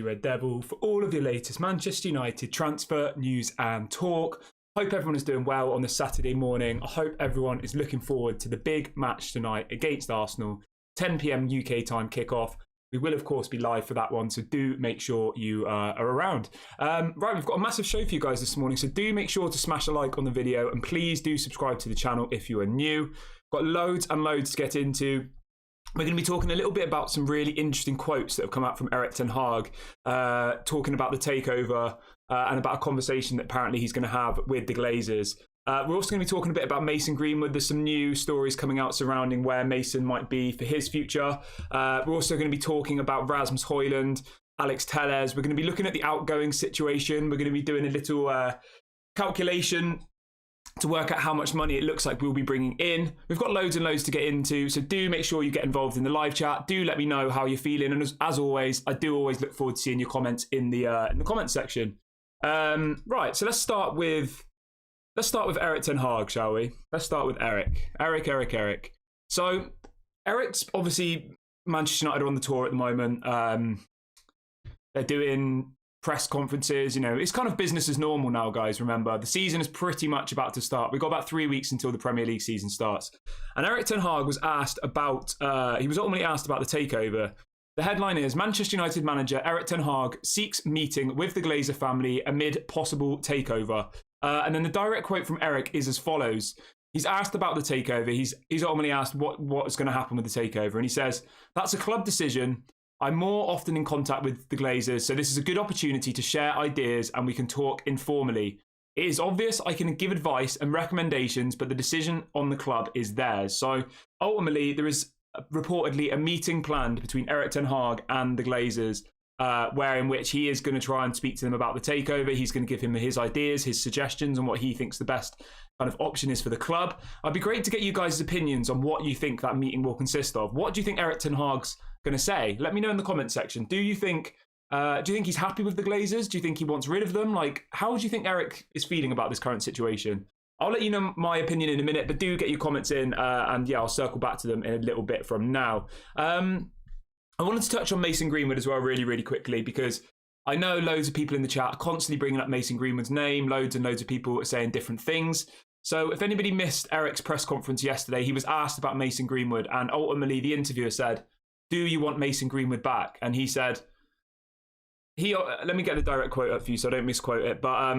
Red Devil for all of your latest Manchester United transfer news and talk. Hope everyone is doing well on this Saturday morning. I hope everyone is looking forward to the big match tonight against Arsenal, 10 p.m. UK time kickoff. We will, of course, be live for that one, so do make sure you are around. Right, we've got a massive show for you guys this morning, so do make sure to smash a like on the video, and please do subscribe to the channel if you are new. Got loads and loads to get into. We're going to be talking a little bit about some really interesting quotes that have come out from Erik ten Hag, talking about the takeover and about a conversation that apparently he's going to have with the Glazers. We're also going to be talking a bit about Mason Greenwood. There's some new stories coming out surrounding where Mason might be for his future. We're also going to be talking about Rasmus Hojlund, Alex Telles. We're going to be looking at the outgoing situation. We're going to be doing a little calculation to work out how much money it looks like we'll be bringing in. We've got loads and loads to get into, so do make sure you get involved in the live chat. Do let me know how you're feeling, and as always, I do always look forward to seeing your comments in the comments section. Right, so let's start with Erik ten Hag, shall we? Let's start with Erik. So Erik's obviously Manchester United are on the tour at the moment. They're doing press conferences, you know, it's kind of business as normal now, guys. Remember, the season is pretty much about to start. We've got about 3 weeks until the Premier League season starts. And Erik ten Hag was asked about, he was ultimately asked about the takeover. The headline is, Manchester United manager Erik ten Hag seeks meeting with the Glazer family amid possible takeover. And then the direct quote from Erik is as follows. He's asked about the takeover. He's ultimately asked what is going to happen with the takeover. And he says, that's a club decision. I'm more often in contact with the Glazers, so this is a good opportunity to share ideas and we can talk informally. It is obvious I can give advice and recommendations, but the decision on the club is theirs. So ultimately, there is reportedly a meeting planned between Erik ten Hag and the Glazers, in which he is going to try and speak to them about the takeover. He's going to give him his ideas, his suggestions, and what he thinks the best kind of option is for the club. It'd be great to get you guys' opinions on what you think that meeting will consist of. What do you think Erik ten Hag's going to say? Let me know in the comment section. Do you think he's happy with the Glazers? Do you think he wants rid of them? Like, how do you think Erik is feeling about this current situation? I'll let you know my opinion in a minute, but do get your comments in, and yeah, I'll circle back to them in a little bit from now. I wanted to touch on Mason Greenwood as well really, really quickly, because I know loads of people in the chat are constantly bringing up Mason Greenwood's name. Loads and loads of people are saying different things. So if anybody missed Erik's press conference yesterday, he was asked about Mason Greenwood, and ultimately the interviewer said, do you want Mason Greenwood back? And he said, let me get the direct quote up for you so I don't misquote it, but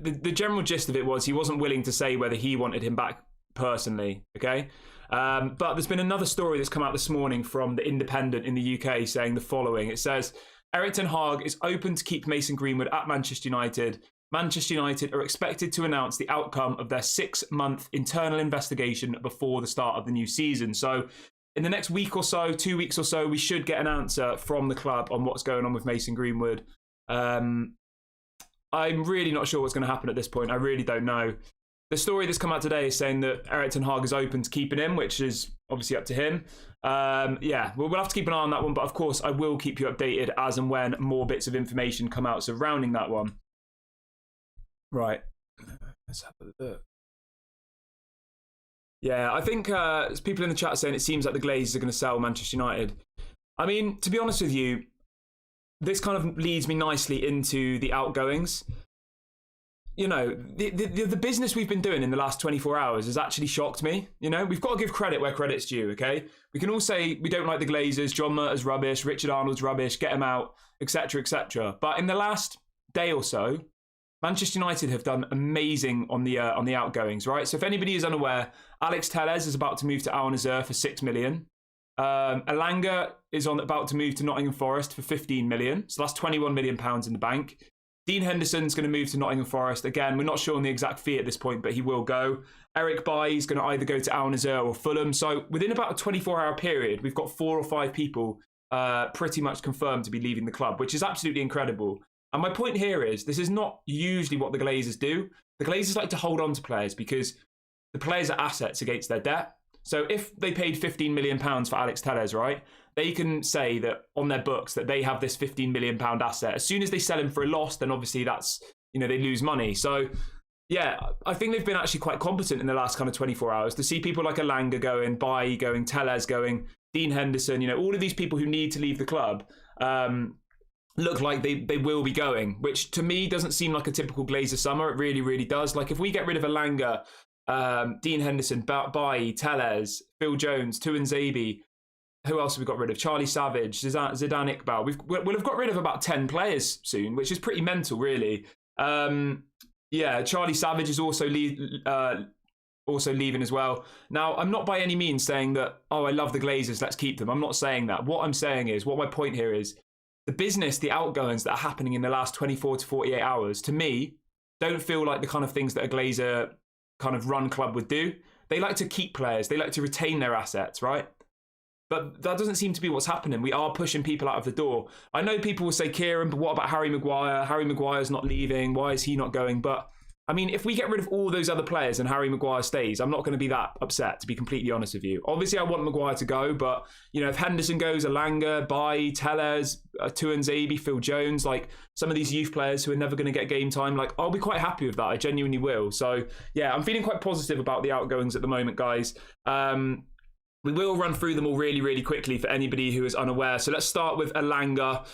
the general gist of it was he wasn't willing to say whether he wanted him back personally, okay? But there's been another story that's come out this morning from The Independent in the UK saying the following. It says, Erik ten Hag is open to keep Mason Greenwood at Manchester United. Manchester United are expected to announce the outcome of their 6-month internal investigation before the start of the new season. So in the next week or so, 2 weeks or so, we should get an answer from the club on what's going on with Mason Greenwood. I'm really not sure what's going to happen at this point. I really don't know. The story that's come out today is saying that Erik ten Hag is open to keeping him, which is obviously up to him. Yeah, we'll have to keep an eye on that one. But of course, I will keep you updated as and when more bits of information come out surrounding that one. Right. Let's have a look. Yeah, I think there's people in the chat saying it seems like the Glazers are going to sell Manchester United. I mean, to be honest with you, this kind of leads me nicely into the outgoings. You know, the business we've been doing in the last 24 hours has actually shocked me. You know, we've got to give credit where credit's due, okay? We can all say we don't like the Glazers, John Murtaugh's rubbish, Richard Arnold's rubbish, get him out, etc., etc. But in the last day or so, Manchester United have done amazing on the outgoings, right? So if anybody is unaware, Alex Telles is about to move to Al-Nassr for 6 million. Elanga is about to move to Nottingham Forest for 15 million. So that's 21 million pounds in the bank. Dean Henderson's going to move to Nottingham Forest. Again, we're not sure on the exact fee at this point, but he will go. Eric Bailly is going to either go to Al-Nassr or Fulham. So within about a 24-hour period, we've got 4 or 5 people pretty much confirmed to be leaving the club, which is absolutely incredible. And my point here is, this is not usually what the Glazers do. The Glazers like to hold on to players because the players are assets against their debt. So if they paid £15 million for Alex Telles, right, they can say that on their books that they have this £15 million asset. As soon as they sell him for a loss, then obviously that's, you know, they lose money. So yeah, I think they've been actually quite competent in the last kind of 24 hours to see people like Elanga going, Bailly going, Telles going, Dean Henderson, you know, all of these people who need to leave the club. look like they will be going, which to me doesn't seem like a typical Glazer summer. It really, really does. Like if we get rid of Elanga, Dean Henderson, Bailly, Telles, Phil Jones, Tuanzebe, who else have we got rid of? Charlie Savage, Zidane Iqbal. We'll have got rid of about 10 players soon, which is pretty mental, really. Yeah, Charlie Savage is also leaving as well. Now, I'm not by any means saying that, oh, I love the Glazers, let's keep them. I'm not saying that. What I'm saying is, what my point here is, the business, the outgoings that are happening in the last 24 to 48 hours, to me, don't feel like the kind of things that a Glazer kind of run club would do. They like to keep players. They like to retain their assets, right? But that doesn't seem to be what's happening. We are pushing people out of the door. I know people will say, Kieran, but what about Harry Maguire? Harry Maguire's not leaving. Why is he not going? But I mean, if we get rid of all those other players and Harry Maguire stays, I'm not going to be that upset, to be completely honest with you. Obviously, I want Maguire to go, but, you know, if Henderson goes, Elanga, Bailly, Telles, Tuanzebe, Phil Jones, like some of these youth players who are never going to get game time, like, I'll be quite happy with that. I genuinely will. So, yeah, I'm feeling quite positive about the outgoings at the moment, guys. We will run through them all really, really quickly for anybody who is unaware. So let's start with Elanga.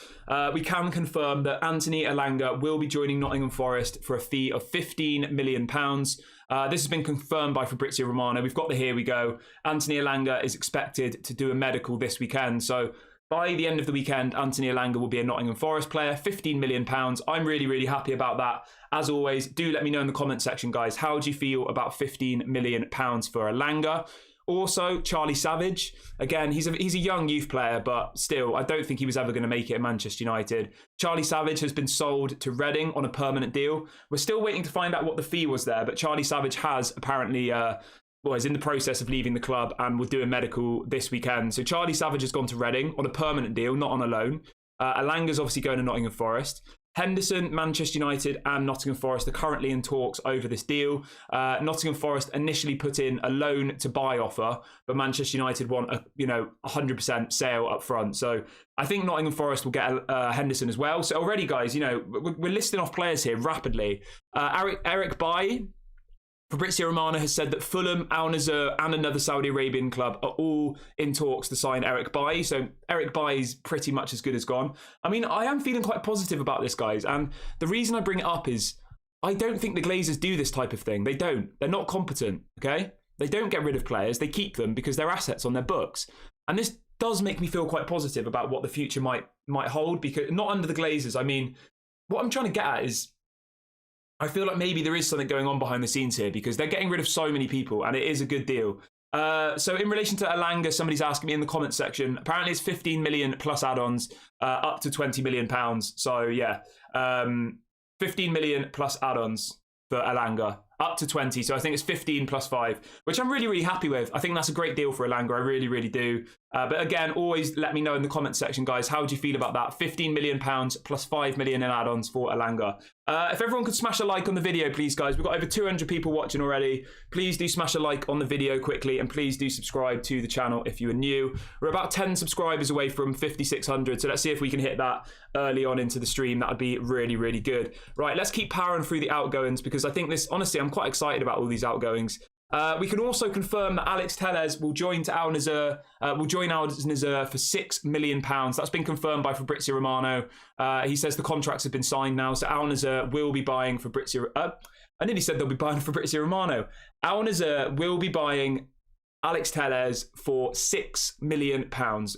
We can confirm that Anthony Elanga will be joining Nottingham Forest for a fee of £15 million. This has been confirmed by Fabrizio Romano. We've got the here we go. Anthony Elanga is expected to do a medical this weekend. So by the end of the weekend, Anthony Elanga will be a Nottingham Forest player, £15 million. I'm really, really happy about that. As always, do let me know in the comment section, guys. How do you feel about £15 million for Elanga? Also, Charlie Savage. Again, he's a young youth player, but still, I don't think he was ever going to make it at Manchester United. Charlie Savage has been sold to Reading on a permanent deal. We're still waiting to find out what the fee was there, but Charlie Savage has apparently, is in the process of leaving the club and will do a medical this weekend. So Charlie Savage has gone to Reading on a permanent deal, not on a loan. Elanga's obviously going to Nottingham Forest. Henderson, Manchester United and Nottingham Forest are currently in talks over this deal. Nottingham Forest initially put in a loan to buy offer, but Manchester United want a 100% sale up front. So I think Nottingham Forest will get Henderson as well. So already, guys, we're listing off players here rapidly. Eric Bailly. Fabrizio Romano has said that Fulham, Al-Nassr and another Saudi Arabian club are all in talks to sign Eric Bailly. So Eric Bailly's pretty much as good as gone. I mean, I am feeling quite positive about this, guys. And the reason I bring it up is I don't think the Glazers do this type of thing. They don't. They're not competent, okay? They don't get rid of players. They keep them because they're assets on their books. And this does make me feel quite positive about what the future might hold, because not under the Glazers. I mean, what I'm trying to get at is I feel like maybe there is something going on behind the scenes here, because they're getting rid of so many people and it is a good deal. So in relation to Elanga, somebody's asking me in the comment section. Apparently it's 15 million plus add-ons, up to 20 million pounds. So yeah, 15 million plus add-ons for Elanga, up to 20. So I think it's 15 plus 5, which I'm really, really happy with. I think that's a great deal for Elanga. I really, really do. But again, always let me know in the comment section, guys. How do you feel about that? 15 million pounds plus 5 million in add-ons for Elanga. If everyone could smash a like on the video, please, guys. We've got over 200 people watching already. Please do smash a like on the video quickly, and please do subscribe to the channel if you are new. We're about 10 subscribers away from 5,600, so let's see if we can hit that early on into the stream. That would be really, really good. Right, let's keep powering through the outgoings, because I think this, honestly, I'm quite excited about all these outgoings. We can also confirm that Alex Telles will join Al-Nassr for £6 million. That's been confirmed by Fabrizio Romano. He says the contracts have been signed now, so Al-Nassr will be buying Fabrizio. I nearly said they'll be buying Fabrizio Romano. Al-Nassr will be buying Alex Telles for £6 million.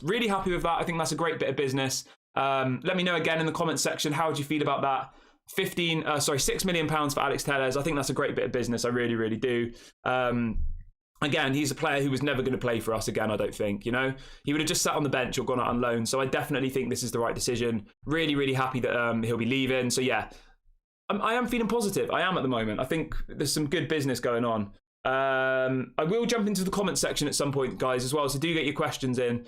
Really happy with that. I think that's a great bit of business. Let me know again in the comment section, how do you feel about that? £6 million for Alex Telles. I think that's a great bit of business. I really, really do. Again, he's a player who was never going to play for us again, I don't think. He would have just sat on the bench or gone out on loan. So I definitely think this is the right decision. Really, really happy that he'll be leaving. So yeah, I am feeling positive. I am at the moment. I think there's some good business going on. I will jump into the comment section at some point, guys, as well. So do get your questions in.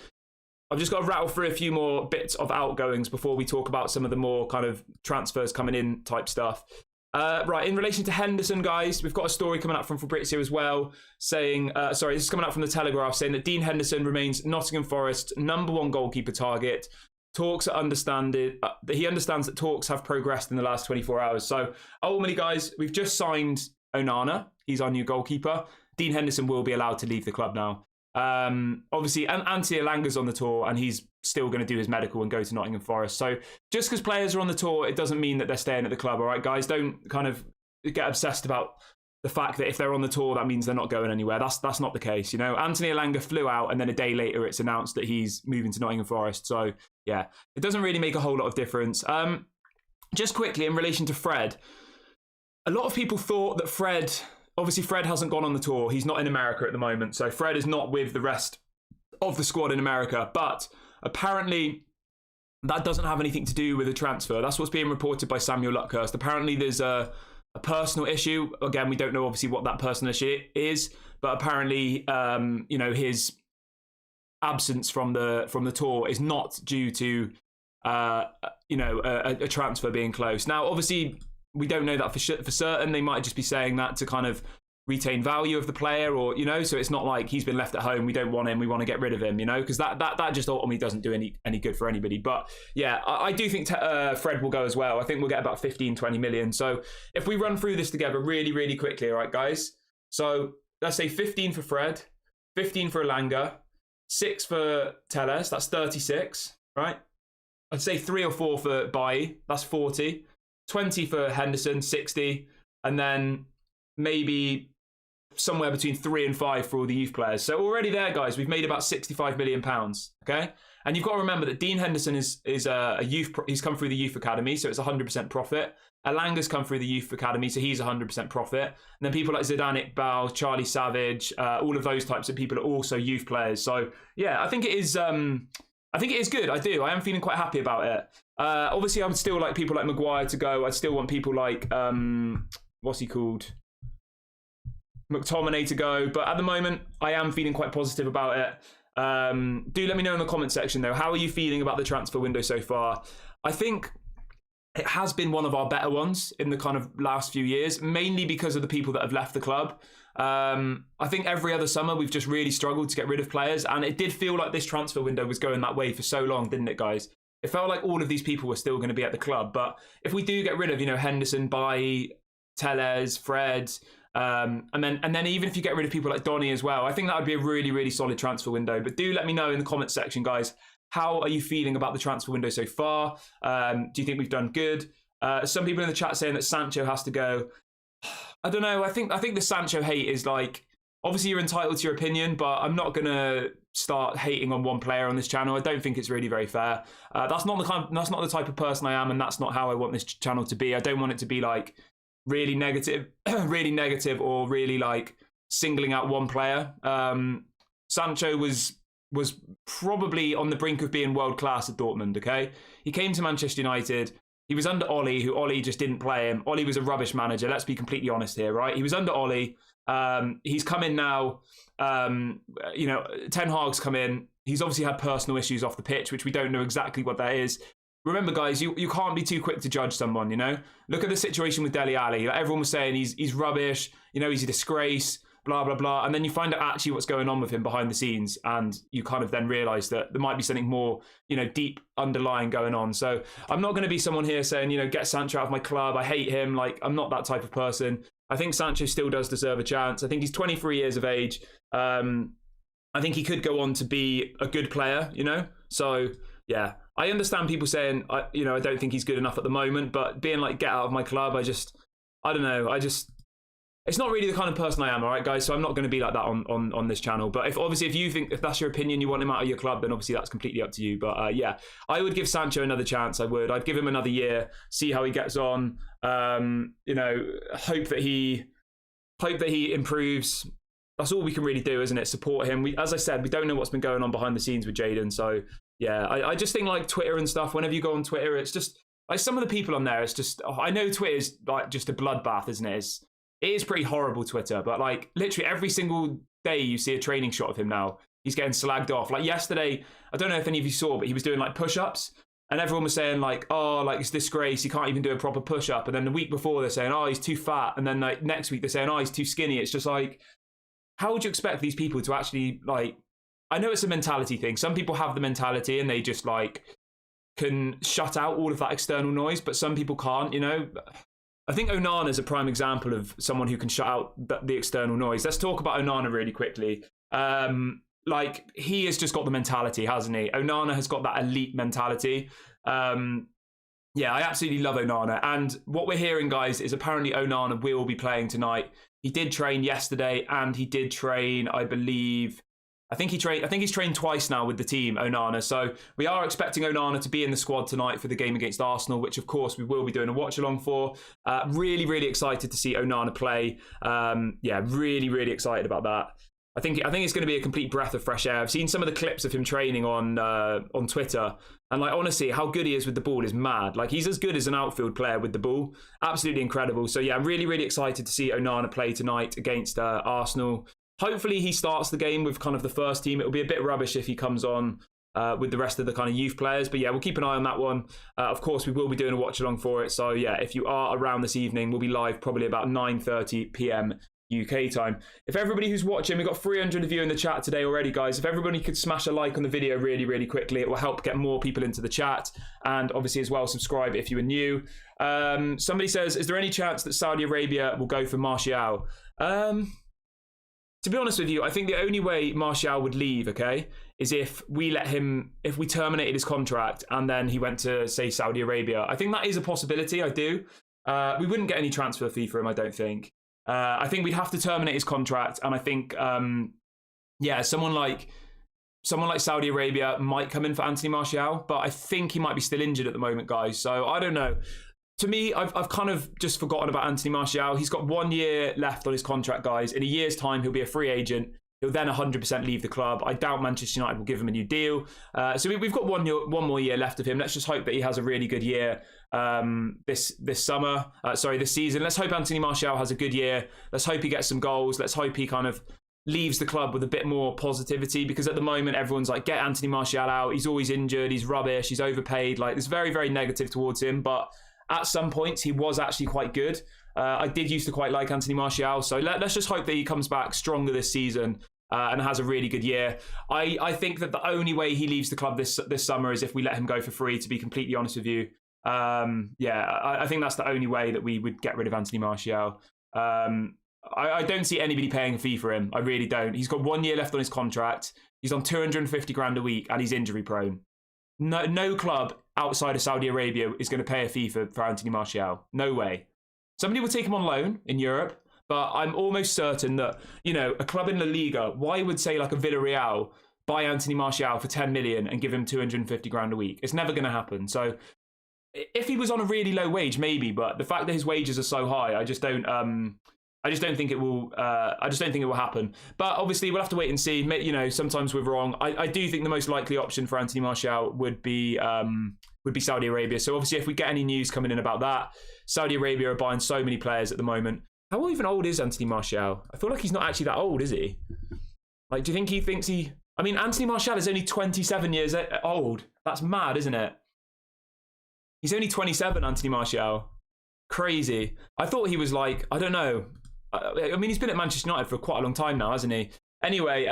I've just got to rattle through a few more bits of outgoings before we talk about some of the more kind of transfers coming in type stuff. Right, in relation to Henderson, guys, we've got a story coming up from Fabrizio as well, saying, this is coming up from the Telegraph, saying that Dean Henderson remains Nottingham Forest's #1 goalkeeper target. Talks are he understands that talks have progressed in the last 24 hours. So ultimately, guys, we've just signed Onana. He's our new goalkeeper. Dean Henderson will be allowed to leave the club now. Obviously, Anthony Elanga's on the tour, and he's still going to do his medical and go to Nottingham Forest. So just because players are on the tour, it doesn't mean that they're staying at the club. All right, guys, don't kind of get obsessed about the fact that if they're on the tour, that means they're not going anywhere. That's not the case. You know, Anthony Elanga flew out, and then a day later, it's announced that he's moving to Nottingham Forest. So yeah, it doesn't really make a whole lot of difference. Just quickly in relation to Fred, a lot of people thought that Fred. Obviously, Fred hasn't gone on the tour. He's not in America at the moment. So Fred is not with the rest of the squad in America. But apparently, that doesn't have anything to do with the transfer. That's what's being reported by Samuel Luckhurst. Apparently, there's a personal issue. Again, we don't know obviously what that personal issue is. But apparently, his absence from the tour is not due to, a transfer being close. Now, obviously, we don't know that for certain. They might just be saying that to kind of retain value of the player, or so it's not like he's been left at home, we don't want him, we want to get rid of him, because that just ultimately doesn't do any good for anybody. But yeah, I do think Fred will go as well. I think we'll get about 15-20 million. So if we run through this together really, really quickly, all right, guys. So let's say 15 for Fred, 15 for Elanga, 6 for Telles, that's 36, right? I'd say 3 or 4 for Bailly, that's 40. 20 for Henderson, 60, and then maybe somewhere between 3 and 5 for all the youth players. So already there, guys, we've made about £65 million, okay? And you've got to remember that Dean Henderson is a youth, he's come through the youth academy, so it's 100% profit. Elanga's come through the youth academy, so he's 100% profit. And then people like Zidane Iqbal, Charlie Savage, all of those types of people are also youth players. So yeah, I think it is good. I do. I am feeling quite happy about it. Obviously, I would still like people like Maguire to go. I still want people like, what's he called? McTominay to go. But at the moment, I am feeling quite positive about it. Do let me know in the comment section, though. How are you feeling about the transfer window so far? I think it has been one of our better ones in the kind of last few years, mainly because of the people that have left the club. I think every other summer we've just really struggled to get rid of players, and it did feel like this transfer window was going that way for so long, didn't it, guys? It felt like all of these people were still going to be at the club, but if we do get rid of, Henderson, Bailly, Telles, Fred, and then even if you get rid of people like Donny as well, I think that would be a really, really solid transfer window. But do let me know in the comment section, guys, how are you feeling about the transfer window so far? Do you think we've done good? Some people in the chat saying that Sancho has to go. I don't know. I think the Sancho hate is like, obviously you're entitled to your opinion, but I'm not gonna start hating on one player on this channel. I don't think it's really very fair. That's not the type of person I am, and that's not how I want this channel to be. I don't want it to be like really negative, really negative, or really like singling out one player. Sancho was probably on the brink of being world class at Dortmund. Okay, he came to Manchester United. He was under Ollie, who Ollie just didn't play him. Ollie was a rubbish manager. Let's be completely honest here, right? He was under Ollie. He's come in now. Ten Hag's come in. He's obviously had personal issues off the pitch, which we don't know exactly what that is. Remember, guys, you can't be too quick to judge someone. Look at the situation with Dele Alli. Like, everyone was saying he's rubbish. He's a disgrace. Blah blah blah. And then you find out actually what's going on with him behind the scenes, and you kind of then realise that there might be something more, deep underlying going on. So I'm not going to be someone here saying, get Sancho out of my club. I hate him. Like, I'm not that type of person. I think Sancho still does deserve a chance. I think he's 23 years of age. I think he could go on to be a good player, So, yeah, I understand people saying, I don't think he's good enough at the moment, but being like, get out of my club, I don't know. It's not really the kind of person I am, all right, guys? So I'm not going to be like that on this channel. But if that's your opinion, you want him out of your club, then obviously that's completely up to you. But yeah, I would give Sancho another chance. I'd give him another year, see how he gets on. Hope that he improves. That's all we can really do, isn't it? Support him. As I said, we don't know what's been going on behind the scenes with Jadon. So yeah, I just think like Twitter and stuff. Whenever you go on Twitter, it's just like some of the people on there. It's just I know Twitter is like just a bloodbath, isn't it? It is pretty horrible, Twitter, but like literally every single day you see a training shot of him now. He's getting slagged off. Like yesterday, I don't know if any of you saw, but he was doing like push-ups, and everyone was saying like, oh, like it's disgrace. He can't even do a proper push-up. And then the week before they're saying, oh, he's too fat. And then like next week they're saying, oh, he's too skinny. It's just like, how would you expect these people to actually like, I know it's a mentality thing. Some people have the mentality and they just like can shut out all of that external noise, but some people can't, I think Onana is a prime example of someone who can shut out the external noise. Let's talk about Onana really quickly. like, he has just got the mentality, hasn't he? Onana has got that elite mentality. Yeah, I absolutely love Onana. And what we're hearing, guys, is apparently Onana will be playing tonight. He did train yesterday, and he did train, I believe, I think he's trained twice now with the team, Onana. So we are expecting Onana to be in the squad tonight for the game against Arsenal, which of course we will be doing a watch along for. Really, really excited to see Onana play. Yeah, really, really excited about that. I think it's going to be a complete breath of fresh air. I've seen some of the clips of him training on Twitter, and like, honestly, how good he is with the ball is mad. Like, he's as good as an outfield player with the ball. Absolutely incredible. So yeah, I'm really, really excited to see Onana play tonight against Arsenal. Hopefully he starts the game with kind of the first team. It'll be a bit rubbish if he comes on with the rest of the kind of youth players. But yeah, we'll keep an eye on that one. Of course, we will be doing a watch along for it. So yeah, if you are around this evening, we'll be live probably about 9:30 p.m. UK time. If everybody who's watching, we've got 300 of you in the chat today already, guys. If everybody could smash a like on the video really, really quickly, it will help get more people into the chat. And obviously as well, subscribe if you are new. Somebody says, is there any chance that Saudi Arabia will go for Martial? To be honest with you, I think the only way Martial would leave, okay, is if we terminated his contract and then he went to, say, Saudi Arabia. I think that is a possibility, I do. We wouldn't get any transfer fee for him, I don't think. I think we'd have to terminate his contract, and I think, yeah, someone like Saudi Arabia might come in for Anthony Martial, but I think he might be still injured at the moment, guys. So I don't know. To me, I've kind of just forgotten about Anthony Martial. He's got 1 year left on his contract, guys. In a year's time, he'll be a free agent. He'll then 100% leave the club. I doubt Manchester United will give him a new deal. So we've got one more year left of him. Let's just hope that he has a really good year this season. Let's hope Anthony Martial has a good year. Let's hope he gets some goals. Let's hope he kind of leaves the club with a bit more positivity, because at the moment everyone's like, get Anthony Martial out. He's always injured. He's rubbish. He's overpaid. Like, it's very, very negative towards him. But at some points, he was actually quite good. I did used to quite like Anthony Martial. So let's just hope that he comes back stronger this season and has a really good year. I think that the only way he leaves the club this summer is if we let him go for free, to be completely honest with you. I think that's the only way that we would get rid of Anthony Martial. I don't see anybody paying a fee for him. I really don't. He's got 1 year left on his contract. He's on 250 grand a week, and he's injury prone. No club outside of Saudi Arabia is going to pay a fee for Anthony Martial. No way. Somebody will take him on loan in Europe, but I'm almost certain that, you know, a club in La Liga, why would, say, like a Villarreal, buy Anthony Martial for 10 million and give him 250 grand a week? It's never going to happen. So if he was on a really low wage, maybe, but the fact that his wages are so high, I just don't think it will. I just don't think it will happen. But obviously, we'll have to wait and see. You know, sometimes we're wrong. I do think the most likely option for Anthony Martial would be Saudi Arabia. So obviously, if we get any news coming in about that, Saudi Arabia are buying so many players at the moment. How even old is Anthony Martial? I feel like he's not actually that old, is he? Like, do you think he thinks he? I mean, Anthony Martial is only 27 years old. That's mad, isn't it? He's only 27, Anthony Martial. Crazy. I thought he was like, I don't know. I mean, he's been at Manchester United for quite a long time now, hasn't he? Anyway,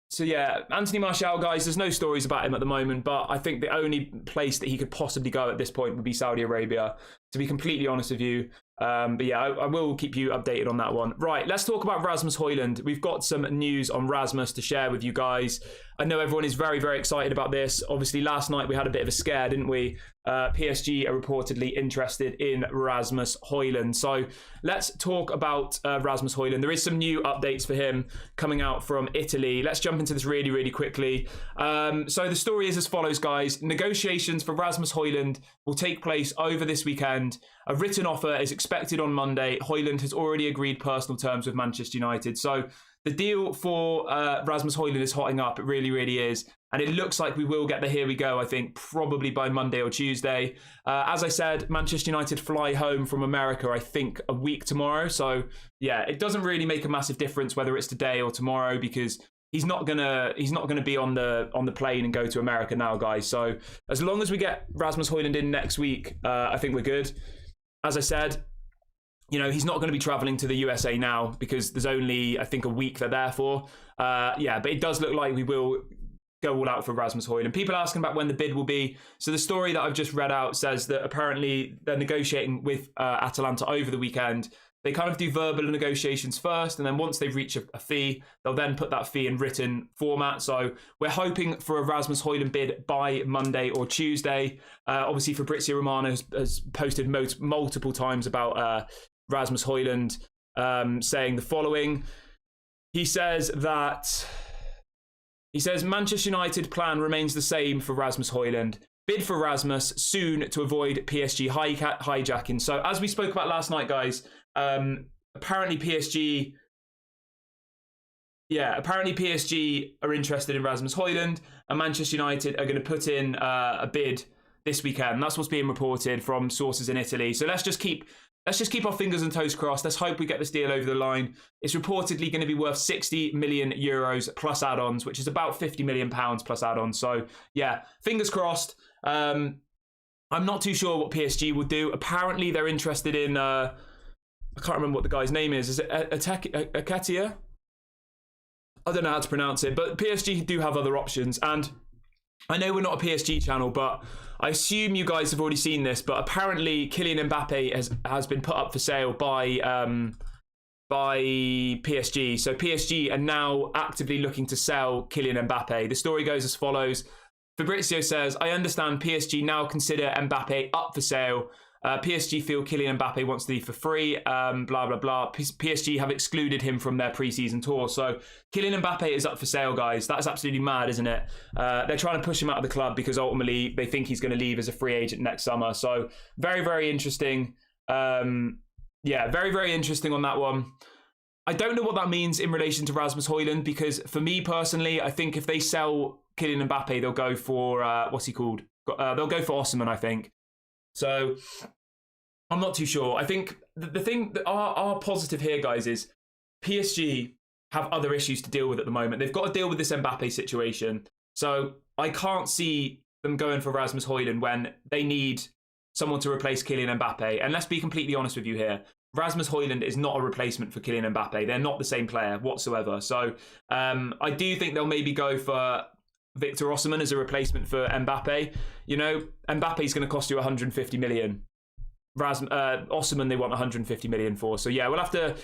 so yeah, Anthony Martial, guys, there's no stories about him at the moment, but I think the only place that he could possibly go at this point would be Saudi Arabia, to be completely honest with you. But yeah, I will keep you updated on that one. Right, let's talk about Rasmus Hojlund. We've got some news on Rasmus to share with you guys. I know everyone is very, very excited about this. Obviously, last night we had a bit of a scare, didn't we? PSG are reportedly interested in Rasmus Hojlund. So let's talk about Rasmus Hojlund. There is some new updates for him coming out from Italy. Let's jump into this really, really quickly. So the story is as follows, guys. Negotiations for Rasmus Hojlund will take place over this weekend. A written offer is expected on Monday. Hojlund has already agreed personal terms with Manchester United. So the deal for Rasmus Hojlund is hotting up. It really, really is. And it looks like we will get the here we go, I think, probably by Monday or Tuesday. As I said, Manchester United fly home from America, I think, a week tomorrow. So, yeah, it doesn't really make a massive difference whether it's today or tomorrow, because he's not gonna be on the plane and go to America now, guys. So as long as we get Rasmus Hojlund in next week, I think we're good. As I said, you know, he's not going to be traveling to the USA now because there's only, I think, a week they're there for. Yeah, but it does look like we will go all out for Rasmus Hojlund. People asking about when the bid will be. So the story that I've just read out says that apparently they're negotiating with Atalanta over the weekend. they kind of do verbal negotiations first, and then once they've reached a fee, they'll then put that fee in written format. So we're hoping for a Rasmus Hojlund bid by Monday or Tuesday. Obviously, Fabrizio Romano has posted multiple times about Rasmus Hojlund, saying the following. He says Manchester United plan remains the same for Rasmus Hojlund. Bid for Rasmus soon to avoid PSG hijacking. So as we spoke about last night, guys, apparently PSG are interested in Rasmus Hojlund, and Manchester United are going to put in a bid this weekend. That's what's being reported from sources in Italy. So let's just keep our fingers and toes crossed. Let's hope we get this deal over the line. It's reportedly going to be worth 60 million euros plus add-ons, which is about 50 million pounds plus add-ons. So yeah, fingers crossed. I'm not too sure what PSG will do. Apparently they're interested in I can't remember what the guy's name is. Is it Akatia? I don't know how to pronounce it, but PSG do have other options. And I know we're not a PSG channel, but I assume you guys have already seen this, but apparently Kylian Mbappe has been put up for sale by PSG. So PSG are now actively looking to sell Kylian Mbappe. The story goes as follows. Fabrizio says, I understand PSG now consider Mbappe up for sale. PSG feel Kylian Mbappe wants to leave for free, blah, blah, blah. PSG have excluded him from their pre-season tour. So Kylian Mbappe is up for sale, guys. That's absolutely mad, isn't it? They're trying to push him out of the club because ultimately they think he's going to leave as a free agent next summer. So very, very interesting. Very, very interesting on that one. I don't know what that means in relation to Rasmus Hojlund, because for me personally, I think if they sell Kylian Mbappe, they'll go for, what's he called? They'll go for Osimhen, I think. So I'm not too sure. I think the thing that our positive here, guys, is PSG have other issues to deal with at the moment. They've got to deal with this Mbappe situation. So I can't see them going for Rasmus Hojlund when they need someone to replace Kylian Mbappe. And let's be completely honest with you here. Rasmus Hojlund is not a replacement for Kylian Mbappe. They're not the same player whatsoever. So I do think they'll maybe go for Victor Osimhen as a replacement for Mbappe. You know, Mbappe is going to cost you 150 million. Osimhen they want 150 million for. So yeah, we'll have to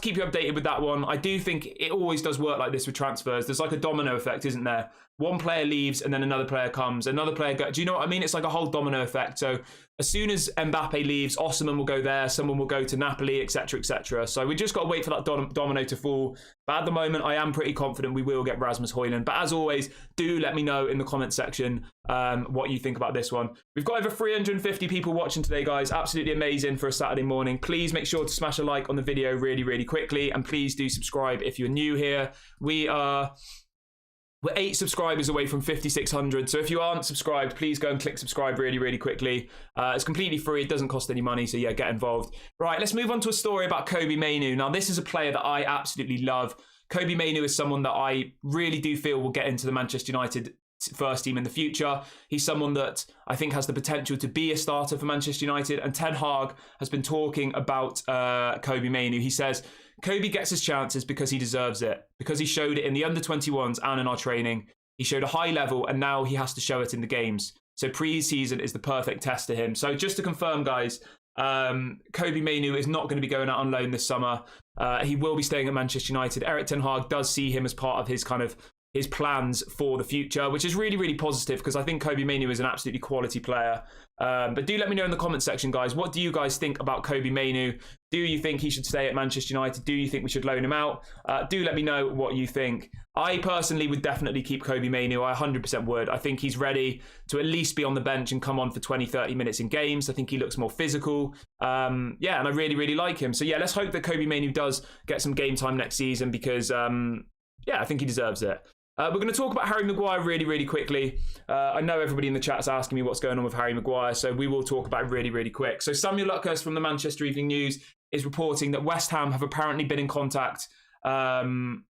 keep you updated with that one. I do think it always does work like this with transfers. There's like a domino effect, isn't there? One player leaves and then another player comes, another player goes. Do you know what I mean? It's like a whole domino effect. So as soon as Mbappe leaves, Osimhen will go there, someone will go to Napoli, etc., etc. So we just got to wait for that domino to fall. But at the moment, I am pretty confident we will get Rasmus Hojlund. But as always, do let me know in the comment section what you think about this one. We've got over 350 people watching today, guys. Absolutely amazing for a Saturday morning. Please make sure to smash a like on the video really, really quickly. And please do subscribe if you're new here. We're 8 subscribers away from 5,600. So if you aren't subscribed, please go and click subscribe really, really quickly. It's completely free. It doesn't cost any money. So yeah, get involved. Right, let's move on to a story about Kobbie Mainoo. Now, this is a player that I absolutely love. Kobbie Mainoo is someone that I really do feel will get into the Manchester United first team in the future. He's someone that I think has the potential to be a starter for Manchester United. And Ten Hag has been talking about Kobbie Mainoo. He says, Kobbie gets his chances because he deserves it, because he showed it in the under-21s and in our training. He showed a high level and now he has to show it in the games. So pre-season is the perfect test to him. So just to confirm, guys, Kobbie Mainoo is not going to be going out on loan this summer. He will be staying at Manchester United. Erik Ten Hag does see him as part of his his plans for the future, which is really, really positive because I think Kobbie Mainoo is an absolutely quality player. But do let me know in the comment section, guys. What do you guys think about Kobbie Mainoo? Do you think he should stay at Manchester United? Do you think we should loan him out? Do let me know what you think. I personally would definitely keep Kobbie Mainoo. I 100% would. I think he's ready to at least be on the bench and come on for 20, 30 minutes in games. I think he looks more physical. And I really, really like him. So yeah, let's hope that Kobbie Mainoo does get some game time next season because, I think he deserves it. We're going to talk about Harry Maguire really, really quickly. I know everybody in the chat's asking me what's going on with Harry Maguire, so we will talk about it really, really quick. So Samuel Luckhurst from the Manchester Evening News is reporting that West Ham have apparently been in contact about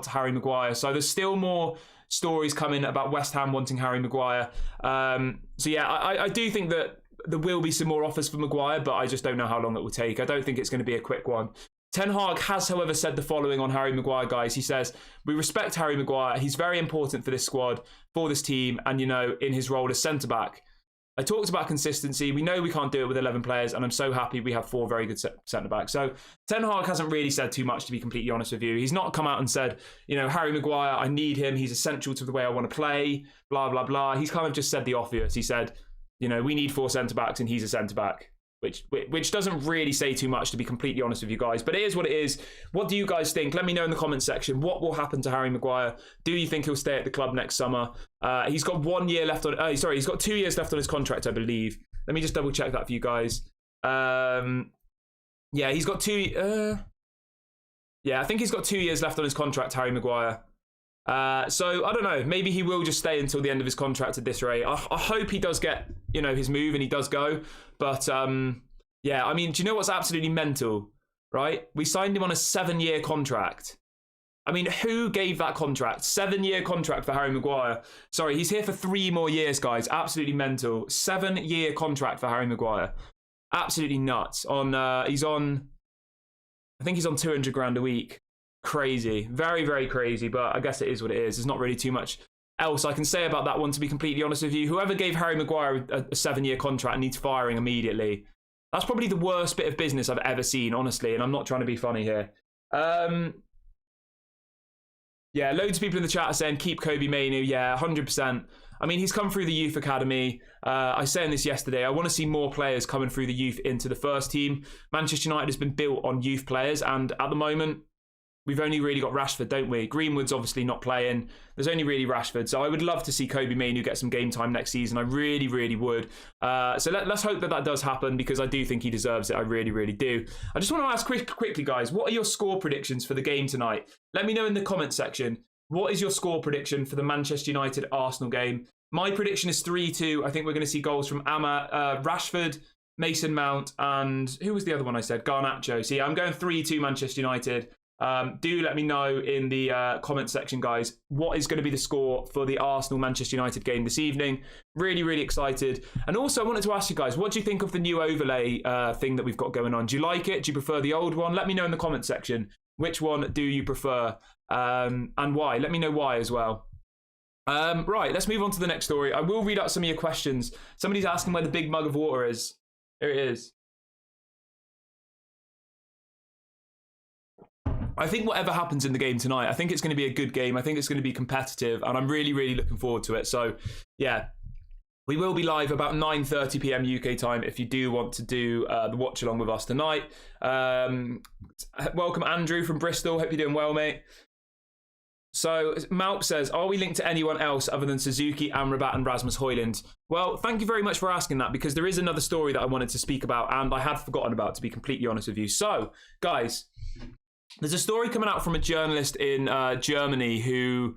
Harry Maguire. So there's still more stories coming about West Ham wanting Harry Maguire. I do think that there will be some more offers for Maguire, but I just don't know how long it will take. I don't think it's going to be a quick one. Ten Hag has, however, said the following on Harry Maguire, guys. He says, we respect Harry Maguire. He's very important for this squad, for this team, and, in his role as centre-back. I talked about consistency. We know we can't do it with 11 players, and I'm so happy we have 4 very good centre-backs. So Ten Hag hasn't really said too much, to be completely honest with you. He's not come out and said, Harry Maguire, I need him. He's essential to the way I want to play, blah, blah, blah. He's kind of just said the obvious. He said, we need 4 centre-backs, and he's a centre-back. Which doesn't really say too much, to be completely honest with you guys. But it is what it is. What do you guys think? Let me know in the comments section. What will happen to Harry Maguire? Do you think he'll stay at the club next summer? He's got 1 year left on... he's got 2 years left on his contract, I believe. Let me just double check that for you guys. Yeah, he's got 2... I think he's got 2 years left on his contract, Harry Maguire. So, I don't know. Maybe he will just stay until the end of his contract at this rate. I hope he does get, his move and he does go. But, yeah, I mean, do you know what's absolutely mental, right? We signed him on a 7-year contract. I mean, who gave that contract? 7-year contract for Harry Maguire. Sorry, he's here for 3 more years, guys. Absolutely mental. 7-year contract for Harry Maguire. Absolutely nuts. He's on, I think he's on 200 grand a week. Crazy. Very, very crazy, but I guess it is what it is. There's not really too much else I can say about that one, to be completely honest with you. Whoever gave Harry Maguire a 7-year contract needs firing immediately. That's probably the worst bit of business I've ever seen, honestly, and I'm not trying to be funny here. Yeah, loads of people in the chat are saying keep Kobbie Mainoo. Yeah, 100%. I mean, he's come through the youth academy. I was saying this yesterday. I want to see more players coming through the youth into the first team. Manchester United has been built on youth players, and at the moment, we've only really got Rashford, don't we? Greenwood's obviously not playing. There's only really Rashford. So I would love to see Kobbie Mainoo get some game time next season. I really, really would. So let's hope that does happen, because I do think he deserves it. I really, really do. I just want to ask quickly, guys, what are your score predictions for the game tonight? Let me know in the comment section. What is your score prediction for the Manchester United-Arsenal game? My prediction is 3-2. I think we're going to see goals from Rashford, Mason Mount, and who was the other one I said? Garnacho. So yeah, I'm going 3-2 Manchester United. Do let me know in the comment section, guys, what is going to be the score for the Arsenal-Manchester United game this evening. Really, really excited. And also, I wanted to ask you guys, what do you think of the new overlay thing that we've got going on? Do you like it? Do you prefer the old one? Let me know in the comment section. Which one do you prefer? And why? Let me know why as well. Right, let's move on to the next story. I will read out some of your questions. Somebody's asking where the big mug of water is. Here it is. I think whatever happens in the game tonight, I think it's going to be a good game. I think it's going to be competitive, and I'm really, really looking forward to it. So, yeah, we will be live about 9:30 p.m. UK time if you do want to do the watch along with us tonight. Welcome, Andrew from Bristol. Hope you're doing well, mate. So, Malp says, are we linked to anyone else other than Suzuki, Amrabat and Rasmus Hojlund? Well, thank you very much for asking that, because there is another story that I wanted to speak about and I had forgotten about, to be completely honest with you. So, guys, there's a story coming out from a journalist in Germany who,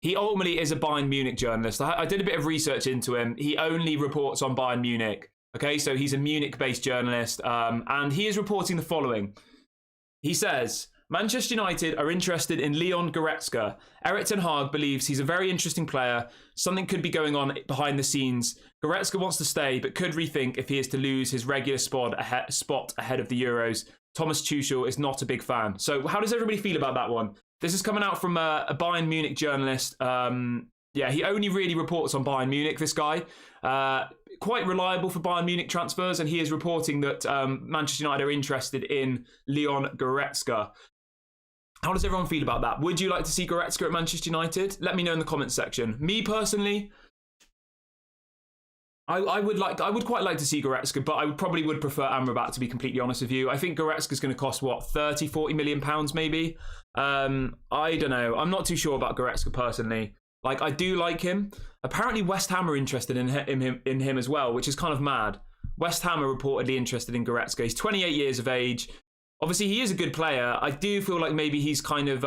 he ultimately is a Bayern Munich journalist. I did a bit of research into him. He only reports on Bayern Munich. Okay, so he's a Munich-based journalist, and he is reporting the following. He says, Manchester United are interested in Leon Goretzka. Erik ten Hag believes he's a very interesting player. Something could be going on behind the scenes. Goretzka wants to stay, but could rethink if he is to lose his regular spot ahead of the Euros. Thomas Tuchel is not a big fan. So how does everybody feel about that one? This is coming out from a Bayern Munich journalist. Yeah, he only really reports on Bayern Munich, this guy. Quite reliable for Bayern Munich transfers, and he is reporting that Manchester United are interested in Leon Goretzka. How does everyone feel about that? Would you like to see Goretzka at Manchester United? Let me know in the comments section. Me personally, I would quite like to see Goretzka, but I probably would prefer Amrabat, to be completely honest with you. I think Goretzka's going to cost, what, 30, 40 million pounds maybe? I don't know. I'm not too sure about Goretzka personally. Like, I do like him. Apparently West Ham are interested in him as well, which is kind of mad. West Ham are reportedly interested in Goretzka. He's 28 years of age. Obviously, he is a good player. I do feel like maybe he's kind of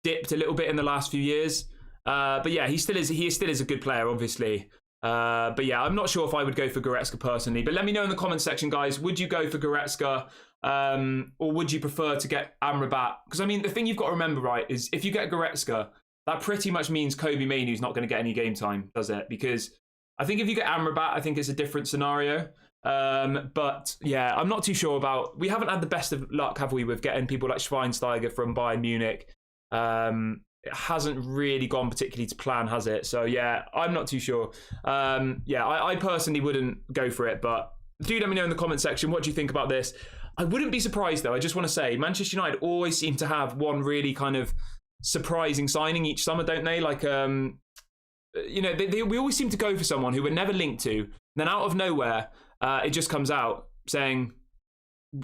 dipped a little bit in the last few years. But yeah, he still is a good player, obviously. But yeah, I'm not sure if I would go for Goretzka personally. But let me know in the comment section, guys. Would you go for Goretzka, or would you prefer to get Amrabat? Because I mean, the thing you've got to remember, right, is if you get Goretzka, that pretty much means Kobbie Mainoo's not going to get any game time, does it? Because I think if you get Amrabat, I think it's a different scenario. But yeah, I'm not too sure about. We haven't had the best of luck, have we, with getting people like Schweinsteiger from Bayern Munich. it hasn't really gone particularly to plan, has it? So yeah, I'm not too sure. Yeah, I personally wouldn't go for it, but do let me know in the comment section, what do you think about this? I wouldn't be surprised though. I just want to say Manchester United always seem to have one really kind of surprising signing each summer, don't they? Like, you know, we always seem to go for someone who we're never linked to. And then out of nowhere, it just comes out saying,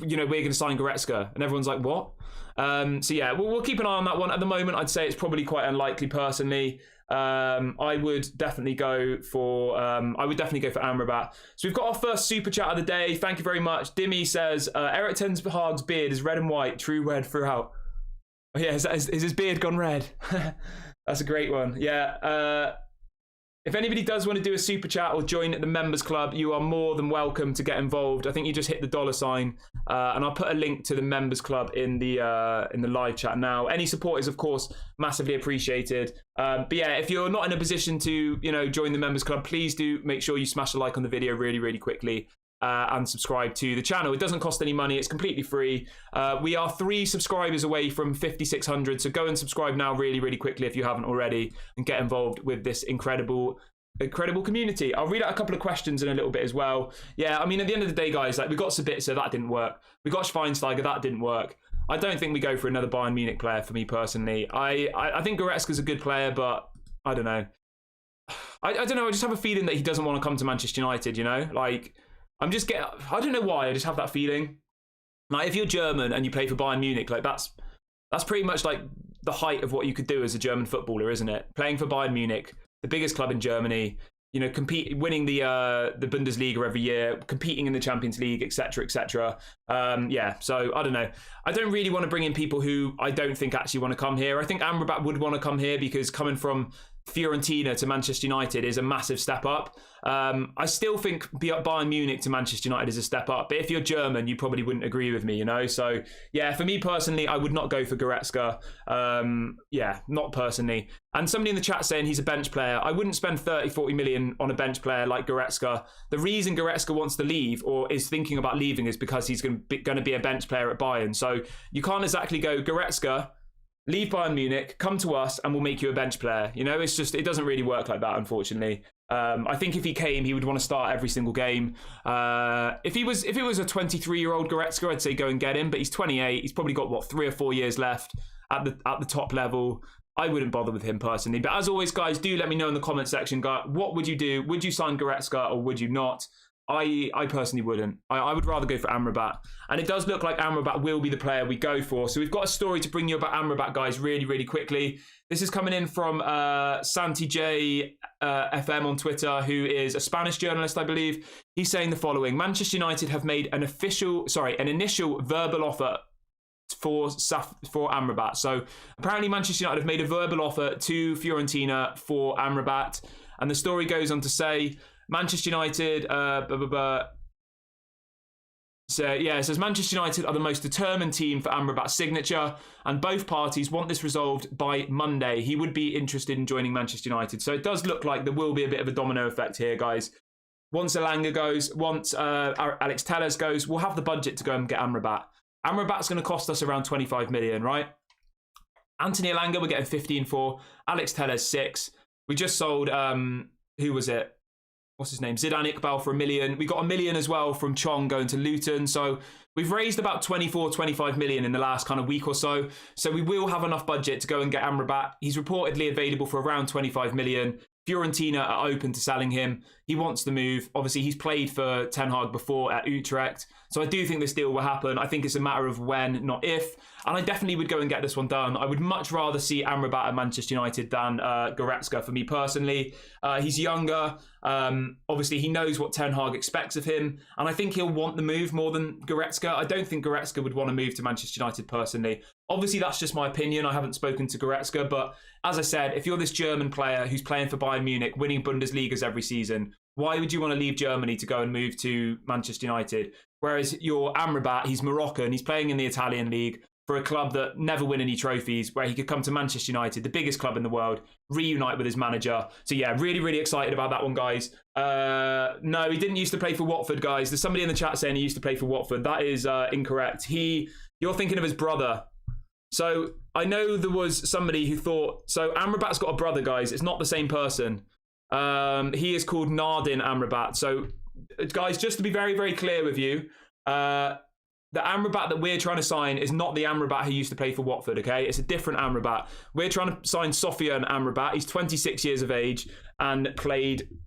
you know, we're going to sign Goretzka. And everyone's like, what? So yeah, we'll keep an eye on that one. At the moment, I'd say it's probably quite unlikely personally. I would definitely go for Amrabat. So we've got our first super chat of the day. Thank you very much. Dimmy says, Erik ten Hag's beard is red and white, true red throughout. Oh yeah, is his beard gone red? That's a great one. Yeah. If anybody does want to do a super chat or join the members club, you are more than welcome to get involved. I think you just hit the $sign, and I'll put a link to the members club in the live chat now. Any support is, of course, massively appreciated. But yeah, if you're not in a position to, you know, join the members club, please do make sure you smash a like on the video really, really quickly. And subscribe to the channel. It doesn't cost any money. It's completely free. We are 3 subscribers away from 5,600. So go and subscribe now really, really quickly if you haven't already, and get involved with this incredible community. I'll read out a couple of questions in a little bit as well. Yeah, I mean, at the end of the day, guys, like we got Sabitzer, that didn't work. We got Schweinsteiger, that didn't work. I don't think we go for another Bayern Munich player for me personally. I think Goretzka's a good player, but I don't know. I don't know. I just have a feeling that he doesn't want to come to Manchester United, you know? Like, I don't know why, I just have that feeling. Like, if you're German and you play for Bayern Munich, like that's pretty much like the height of what you could do as a German footballer, isn't it? Playing for Bayern Munich, the biggest club in Germany, you know, winning the Bundesliga every year, competing in the Champions League, etc., etc. Yeah, so I don't know. I don't really want to bring in people who I don't think actually want to come here. I think Amrabat would want to come here because coming from Fiorentina to Manchester United is a massive step up. I still think Bayern Munich to Manchester United is a step up, but if you're German, you probably wouldn't agree with me, you know? So yeah, for me personally, I would not go for Goretzka. Yeah, not personally. And somebody in the chat saying he's a bench player. I wouldn't spend 30-40 million on a bench player like Goretzka. The reason Goretzka wants to leave or is thinking about leaving is because he's going to be a bench player at Bayern. So you can't exactly go, Goretzka, leave Bayern Munich, come to us, and we'll make you a bench player. You know, it's just, it doesn't really work like that, unfortunately. I think if he came, he would want to start every single game. If it was a 23-year-old Goretzka, I'd say go and get him. But he's 28. He's probably got, what, 3 or 4 years left at the top level. I wouldn't bother with him personally. But as always, guys, do let me know in the comment section. What would you do? Would you sign Goretzka or would you not? I personally wouldn't. I would rather go for Amrabat. And it does look like Amrabat will be the player we go for. So we've got a story to bring you about Amrabat, guys, really, really quickly. This is coming in from Santi J FM on Twitter, who is a Spanish journalist, I believe. He's saying the following: Manchester United have made an initial verbal offer for Amrabat. So apparently Manchester United have made a verbal offer to Fiorentina for Amrabat. And the story goes on to say, Manchester United, So yeah, it says Manchester United are the most determined team for Amrabat's signature, and both parties want this resolved by Monday. He would be interested in joining Manchester United. So it does look like there will be a bit of a domino effect here, guys. Once Elanga goes, once Alex Telles goes, we'll have the budget to go and get Amrabat. Amrabat's going to cost us around 25 million, right? Anthony Elanga, we're getting 15 for. Alex Telles, 6. We just sold, who was it? What's his name? Zidane Iqbal for $1 million. We got $1 million as well from Chong going to Luton. So we've raised about 25 million in the last kind of week or so. So we will have enough budget to go and get Amrabat. He's reportedly available for around 25 million. Fiorentina are open to selling him. He wants to move. Obviously, he's played for Ten Hag before at Utrecht. So I do think this deal will happen. I think it's a matter of when, not if. And I definitely would go and get this one done. I would much rather see Amrabat at Manchester United than Goretzka for me personally. He's younger. Obviously, he knows what Ten Hag expects of him. And I think he'll want the move more than Goretzka. I don't think Goretzka would want to move to Manchester United personally. Obviously, that's just my opinion. I haven't spoken to Goretzka. But as I said, if you're this German player who's playing for Bayern Munich, winning Bundesligas every season, why would you want to leave Germany to go and move to Manchester United? Whereas your Amrabat, he's Moroccan, he's playing in the Italian league for a club that never win any trophies, where he could come to Manchester United, the biggest club in the world, reunite with his manager. So yeah, really, really excited about that one, guys. No, he didn't used to play for Watford, guys. There's somebody in the chat saying he used to play for Watford. That is incorrect. You're thinking of his brother. So I know there was somebody who thought, so Amrabat's got a brother, guys. It's not the same person. He is called Nardin Amrabat. So guys, just to be very, very clear with you, the Amrabat that we're trying to sign is not the Amrabat who used to play for Watford, okay? It's a different Amrabat. We're trying to sign Sofian Amrabat. He's 26 years of age and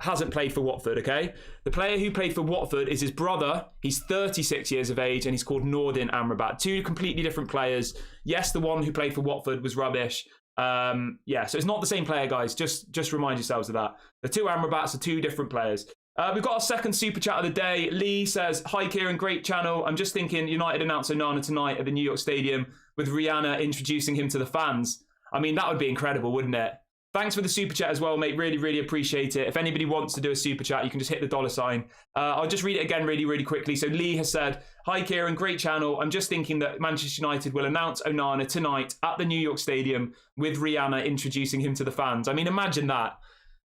hasn't played for Watford, okay? The player who played for Watford is his brother. He's 36 years of age and he's called Nordin Amrabat. Two completely different players. Yes, the one who played for Watford was rubbish. Yeah, so it's not the same player, guys. Just remind yourselves of that. The two Amrabats are two different players. We've got our second super chat of the day. Lee says, "Hi Kieran, great channel. I'm just thinking United announce Onana tonight at the New York Stadium with Rihanna introducing him to the fans. I mean, that would be incredible, wouldn't it?" Thanks for the super chat as well, mate. Really, really appreciate it. If anybody wants to do a super chat, you can just hit the $sign. I'll just read it again really, really quickly. So Lee has said, "Hi Kieran, great channel. I'm just thinking that Manchester United will announce Onana tonight at the New York Stadium with Rihanna introducing him to the fans." I mean, imagine that.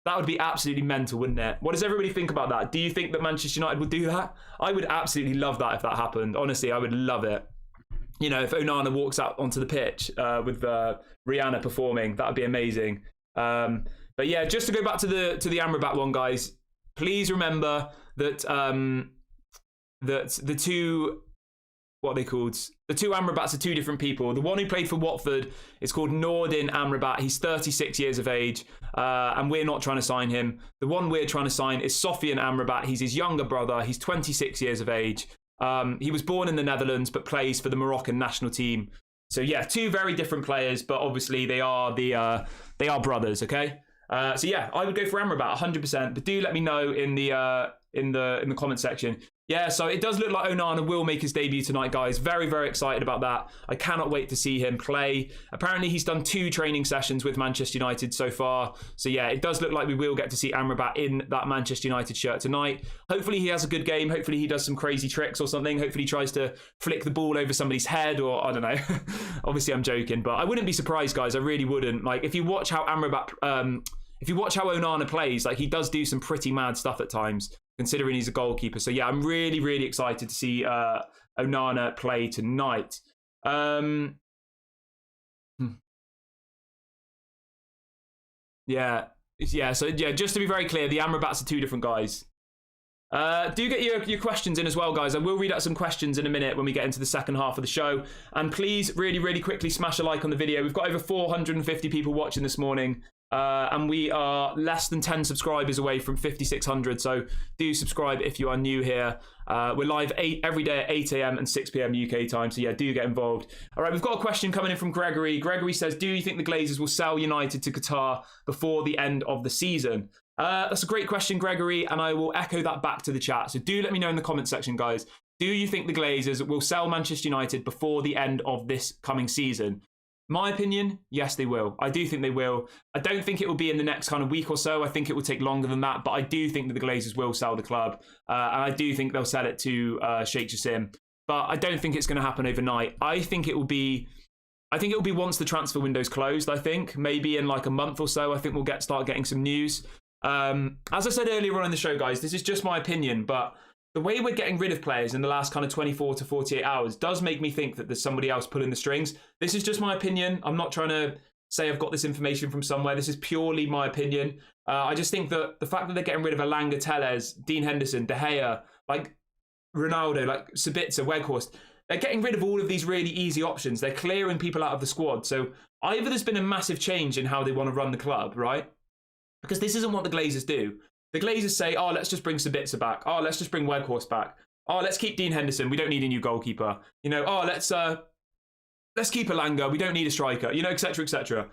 That would be absolutely mental, wouldn't it? What does everybody think about that? Do you think that Manchester United would do that? I would absolutely love that if that happened. Honestly, I would love it. You know, if Onana walks out onto the pitch with Rihanna performing, that would be amazing. But yeah, just to go back to the Amrabat one, guys, please remember that that the two, what are they called? The two Amrabats are two different people. The one who played for Watford is called Nordin Amrabat. He's 36 years of age, and we're not trying to sign him. The one we're trying to sign is Sofian Amrabat. He's his younger brother. He's 26 years of age. He was born in the Netherlands, but plays for the Moroccan national team. So yeah, two very different players, but obviously they are brothers. Okay. So yeah, I would go for Amrabat 100%. But do let me know in the comment section. Yeah, so it does look like Onana will make his debut tonight, guys. Very, very excited about that. I cannot wait to see him play. Apparently, he's done 2 training sessions with Manchester United so far. So yeah, it does look like we will get to see Amrabat in that Manchester United shirt tonight. Hopefully, he has a good game. Hopefully, he does some crazy tricks or something. Hopefully, he tries to flick the ball over somebody's head, or I don't know. Obviously, I'm joking, but I wouldn't be surprised, guys. I really wouldn't. Like, if you watch how Onana plays, like, he does do some pretty mad stuff at times, considering he's a goalkeeper. So yeah, I'm really, really excited to see Onana play tonight. Yeah. So yeah, just to be very clear, the Amrabats are two different guys. Do get your questions in as well, guys. I will read out some questions in a minute when we get into the second half of the show. And please, really, really quickly, smash a like on the video. We've got over 450 people watching this morning. And we are less than 10 subscribers away from 5,600. So do subscribe if you are new here. We're live every day at 8 a.m. and 6 p.m. UK time. So yeah, do get involved. All right, we've got a question coming in from Gregory. Gregory says, "Do you think the Glazers will sell United to Qatar before the end of the season?" That's a great question, Gregory, and I will echo that back to the chat. So do let me know in the comment section, guys. Do you think the Glazers will sell Manchester United before the end of this coming season? My opinion, yes, they will. I do think they will. I don't think it will be in the next kind of week or so. I think it will take longer than that, but I do think that the Glazers will sell the club. And I do think they'll sell it to Sheikh Jassim. But I don't think it's going to happen overnight. I think it will be once the transfer window's closed, I think. Maybe in like a month or so, I think we'll start getting some news. As I said earlier on in the show, guys, this is just my opinion, but the way we're getting rid of players in the last kind of 24 to 48 hours does make me think that there's somebody else pulling the strings. This is just my opinion. I'm not trying to say I've got this information from somewhere. This is purely my opinion. I just think that the fact that they're getting rid of Elanga, Telles, Dean Henderson, De Gea, like Ronaldo, like Sabitzer, Weghorst, they're getting rid of all of these really easy options. They're clearing people out of the squad. So either there's been a massive change in how they want to run the club, right? Because this isn't what the Glazers do. The Glazers say, "Oh, let's just bring Sabitzer back. Oh, let's just bring Weghorst back. Oh, let's keep Dean Henderson. We don't need a new goalkeeper. You know, oh, let's keep Elanga. We don't need a striker. You know, etc., etc."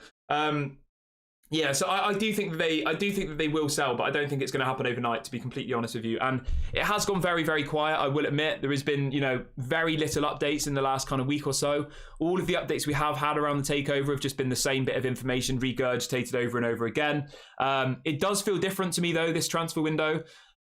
Yeah, so I do think that they will sell, but I don't think it's going to happen overnight, to be completely honest with you. And it has gone very, very quiet, I will admit. There has been, very little updates in the last kind of week or so. All of the updates we have had around the takeover have just been the same bit of information regurgitated over and over again. It does feel different to me, though, this transfer window.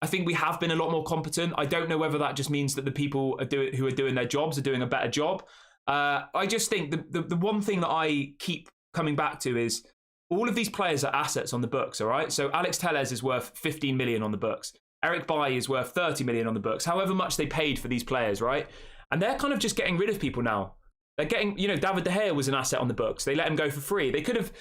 I think we have been a lot more competent. I don't know whether that just means that the people who are doing their jobs are doing a better job. I just think the one thing that I keep coming back to is all of these players are assets on the books, all right? So Alex Telles is worth 15 million on the books. Eric Bailly is worth 30 million on the books, however much they paid for these players, right? And they're kind of just getting rid of people now. They're getting, David De Gea was an asset on the books. They let him go for free. They could have,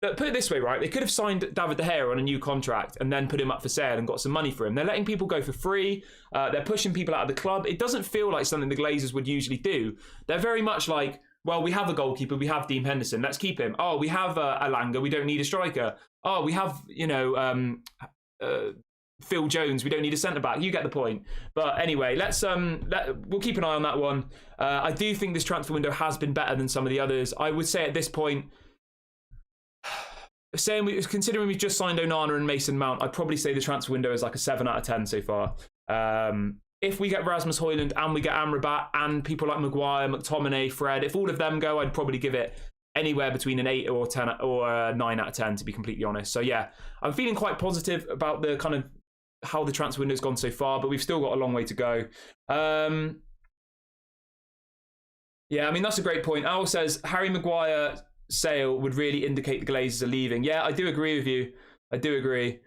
put it this way, right? They could have signed David De Gea on a new contract and then put him up for sale and got some money for him. They're letting people go for free. They're pushing people out of the club. It doesn't feel like something the Glazers would usually do. They're very much like, well, we have a goalkeeper. We have Dean Henderson. Let's keep him. Oh, we have Elanga. We don't need a striker. Oh, we have, Phil Jones. We don't need a centre-back. You get the point. But anyway, we'll keep an eye on that one. I do think this transfer window has been better than some of the others. I would say at this point, considering we've just signed Onana and Mason Mount, I'd probably say the transfer window is like a 7 out of 10 so far. If we get Rasmus Hojlund and we get Amrabat and people like Maguire, McTominay, Fred, if all of them go, I'd probably give it anywhere between an 8 or 10 or a 9 out of 10, to be completely honest. So yeah, I'm feeling quite positive about the kind of how the transfer window's gone so far, but we've still got a long way to go. Yeah, I mean, that's a great point. Al says Harry Maguire sale would really indicate the Glazers are leaving. Yeah, I do agree with you. I do agree.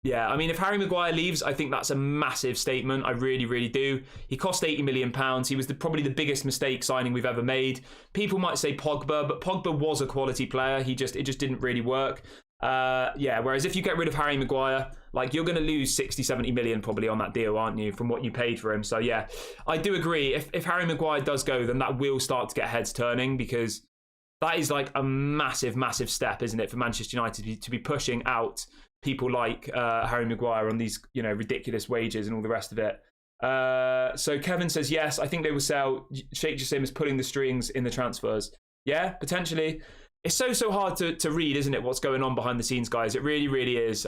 Yeah, I mean, if Harry Maguire leaves, I think that's a massive statement. I really, really do. He cost £80 million. He was probably the biggest mistake signing we've ever made. People might say Pogba, but Pogba was a quality player. It just didn't really work. Yeah, whereas if you get rid of Harry Maguire, like, you're going to lose 60-70 million probably on that deal, aren't you, from what you paid for him? So yeah, I do agree. If Harry Maguire does go, then that will start to get heads turning, because that is like a massive, massive step, isn't it, for Manchester United to be pushing out people like Harry Maguire on these, ridiculous wages and all the rest of it. So Kevin says, yes, I think they will sell. Sheikh Jassim is pulling the strings in the transfers. Yeah, potentially. It's so hard to read, isn't it, what's going on behind the scenes, guys? It really, really is.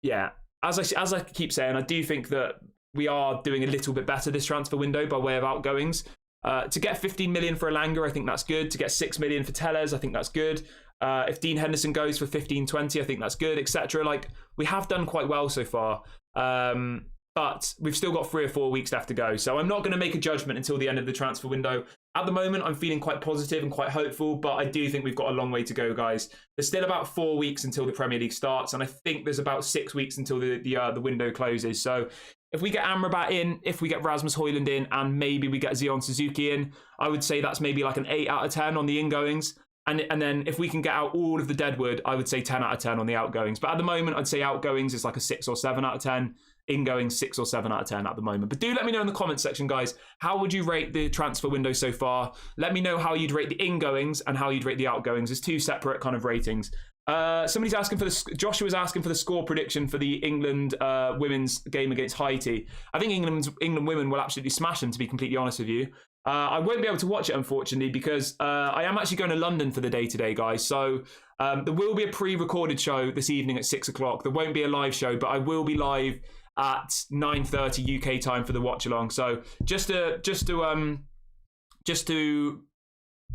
Yeah, as I keep saying, I do think that we are doing a little bit better this transfer window by way of outgoings. To get 15 million for Elanga, I think that's good. To get 6 million for Tellez, I think that's good. If Dean Henderson goes for 15-20, I think that's good, etc. Like, we have done quite well so far. But we've still got 3 or 4 weeks left to go. So I'm not going to make a judgment until the end of the transfer window. At the moment, I'm feeling quite positive and quite hopeful, but I do think we've got a long way to go, guys. There's still about 4 weeks until the Premier League starts, and I think there's about 6 weeks until the window closes. So if we get Amrabat in, if we get Rasmus Hojlund in, and maybe we get Zion Suzuki in, I would say that's maybe like an 8 out of 10 on the ingoings. And then if we can get out all of the deadwood, I would say 10 out of 10 on the outgoings. But at the moment, I'd say outgoings is like a 6 or 7 out of 10. Ingoing 6 or 7 out of 10 at the moment. But do let me know in the comments section, guys, how would you rate the transfer window so far? Let me know how you'd rate the ingoings and how you'd rate the outgoings. There's 2 separate kind of ratings. Somebody's asking for Joshua's asking for the score prediction for the England women's game against Haiti. I think England women will absolutely smash them, to be completely honest with you. I won't be able to watch it, unfortunately, because I am actually going to London for the day today, guys. So there will be a pre-recorded show this evening at 6 o'clock. There won't be a live show, but I will be live at 9:30 UK time for the watch along. So just to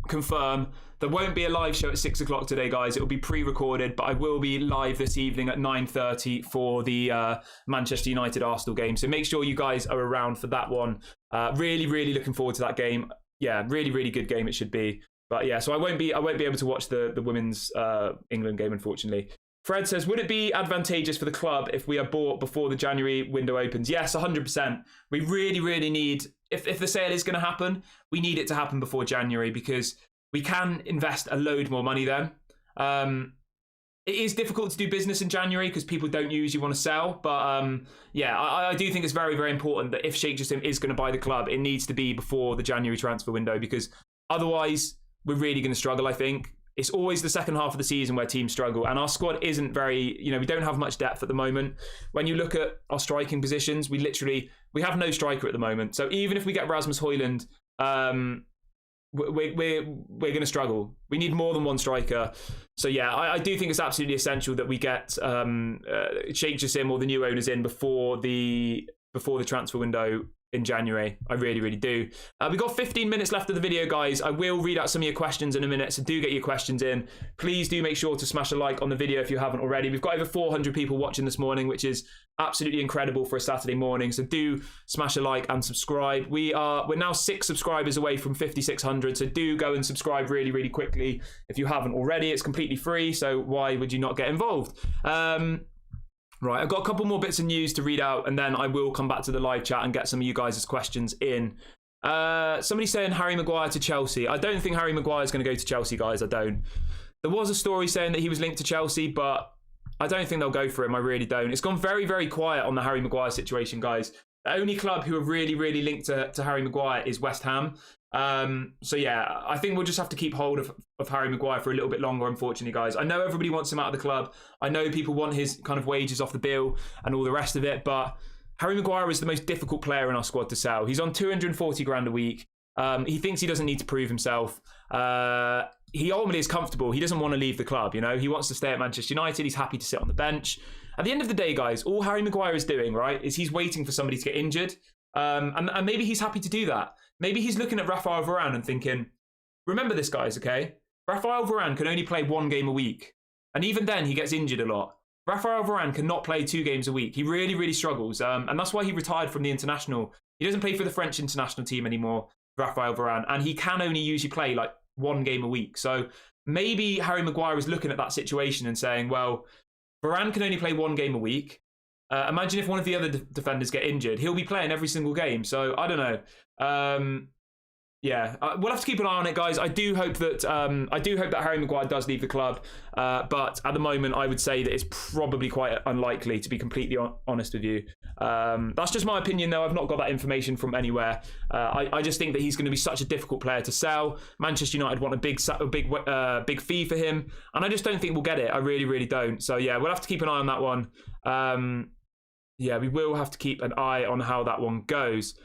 confirm, there won't be a live show at 6 o'clock today, guys. It will be pre-recorded, but I will be live this evening at 9:30 for the Manchester United Arsenal game. So make sure you guys are around for that one. Really, really looking forward to that game. Yeah, really, really good game it should be. But yeah, so I won't be able to watch the women's England game, unfortunately. Fred says, would it be advantageous for the club if we are bought before the January window opens? Yes, 100%. We really, really need, if the sale is going to happen, we need it to happen before January, because we can invest a load more money then. It is difficult to do business in January because people don't usually want to sell. But yeah, I do think it's very, very important that if Sheikh Jassim is going to buy the club, it needs to be before the January transfer window, because otherwise we're really going to struggle, I think. It's always the second half of the season where teams struggle, and our squad isn't very, we don't have much depth at the moment. When you look at our striking positions, we have no striker at the moment. So even if we get Rasmus Hojlund, we're going to struggle. We need more than one striker. So yeah, I do think it's absolutely essential that we get Sheikh Jassim or the new owners in before the transfer window in January. I really, really do. We've got 15 minutes left of the video, guys. I will read out some of your questions in a minute, so do get your questions in. Please do make sure to smash a like on the video if you haven't already. We've got over 400 people watching this morning, which is absolutely incredible for a Saturday morning, so do smash a like and subscribe. We're now 6 subscribers away from 5,600, so do go and subscribe really, really quickly if you haven't already. It's completely free, so why would you not get involved? Right, I've got a couple more bits of news to read out, and then I will come back to the live chat and get some of you guys' questions in. Somebody's saying Harry Maguire to Chelsea. I don't think Harry Maguire is going to go to Chelsea, guys. I don't. There was a story saying that he was linked to Chelsea, but I don't think they'll go for him. I really don't. It's gone very, very quiet on the Harry Maguire situation, guys. The only club who are really, really linked to Harry Maguire is West Ham. So yeah, I think we'll just have to keep hold of Harry Maguire for a little bit longer, unfortunately, guys. I know everybody wants him out of the club. I know people want his kind of wages off the bill and all the rest of it, but Harry Maguire is the most difficult player in our squad to sell. He's on 240 grand a week. He thinks he doesn't need to prove himself. He ultimately is comfortable. He doesn't want to leave the club, you know. He wants to stay at Manchester United. He's happy to sit on the bench. At the end of the day, guys, all Harry Maguire is doing, right, is he's waiting for somebody to get injured. And maybe he's happy to do that. Maybe he's looking at Raphael Varane and thinking, remember this, guys, okay? Raphael Varane can only play 1 game a week. And even then, he gets injured a lot. Raphael Varane cannot play 2 games a week. He really, really struggles. And that's why he retired from the international. He doesn't play for the French international team anymore, Raphael Varane. And he can only usually play like 1 game a week. So maybe Harry Maguire is looking at that situation and saying, well, Varane can only play 1 game a week. Imagine if one of the other defenders get injured. He'll be playing every single game. So I don't know. Yeah, we'll have to keep an eye on it, guys. I do hope that Harry Maguire does leave the club, but at the moment, I would say that it's probably quite unlikely, to be completely honest with you. That's just my opinion, though. I've not got that information from anywhere. I just think that he's going to be such a difficult player to sell. Manchester United want a big fee for him, and I just don't think we'll get it. I really, really don't. So yeah, we'll have to keep an eye on that one. Yeah, we will have to keep an eye on how that one goes.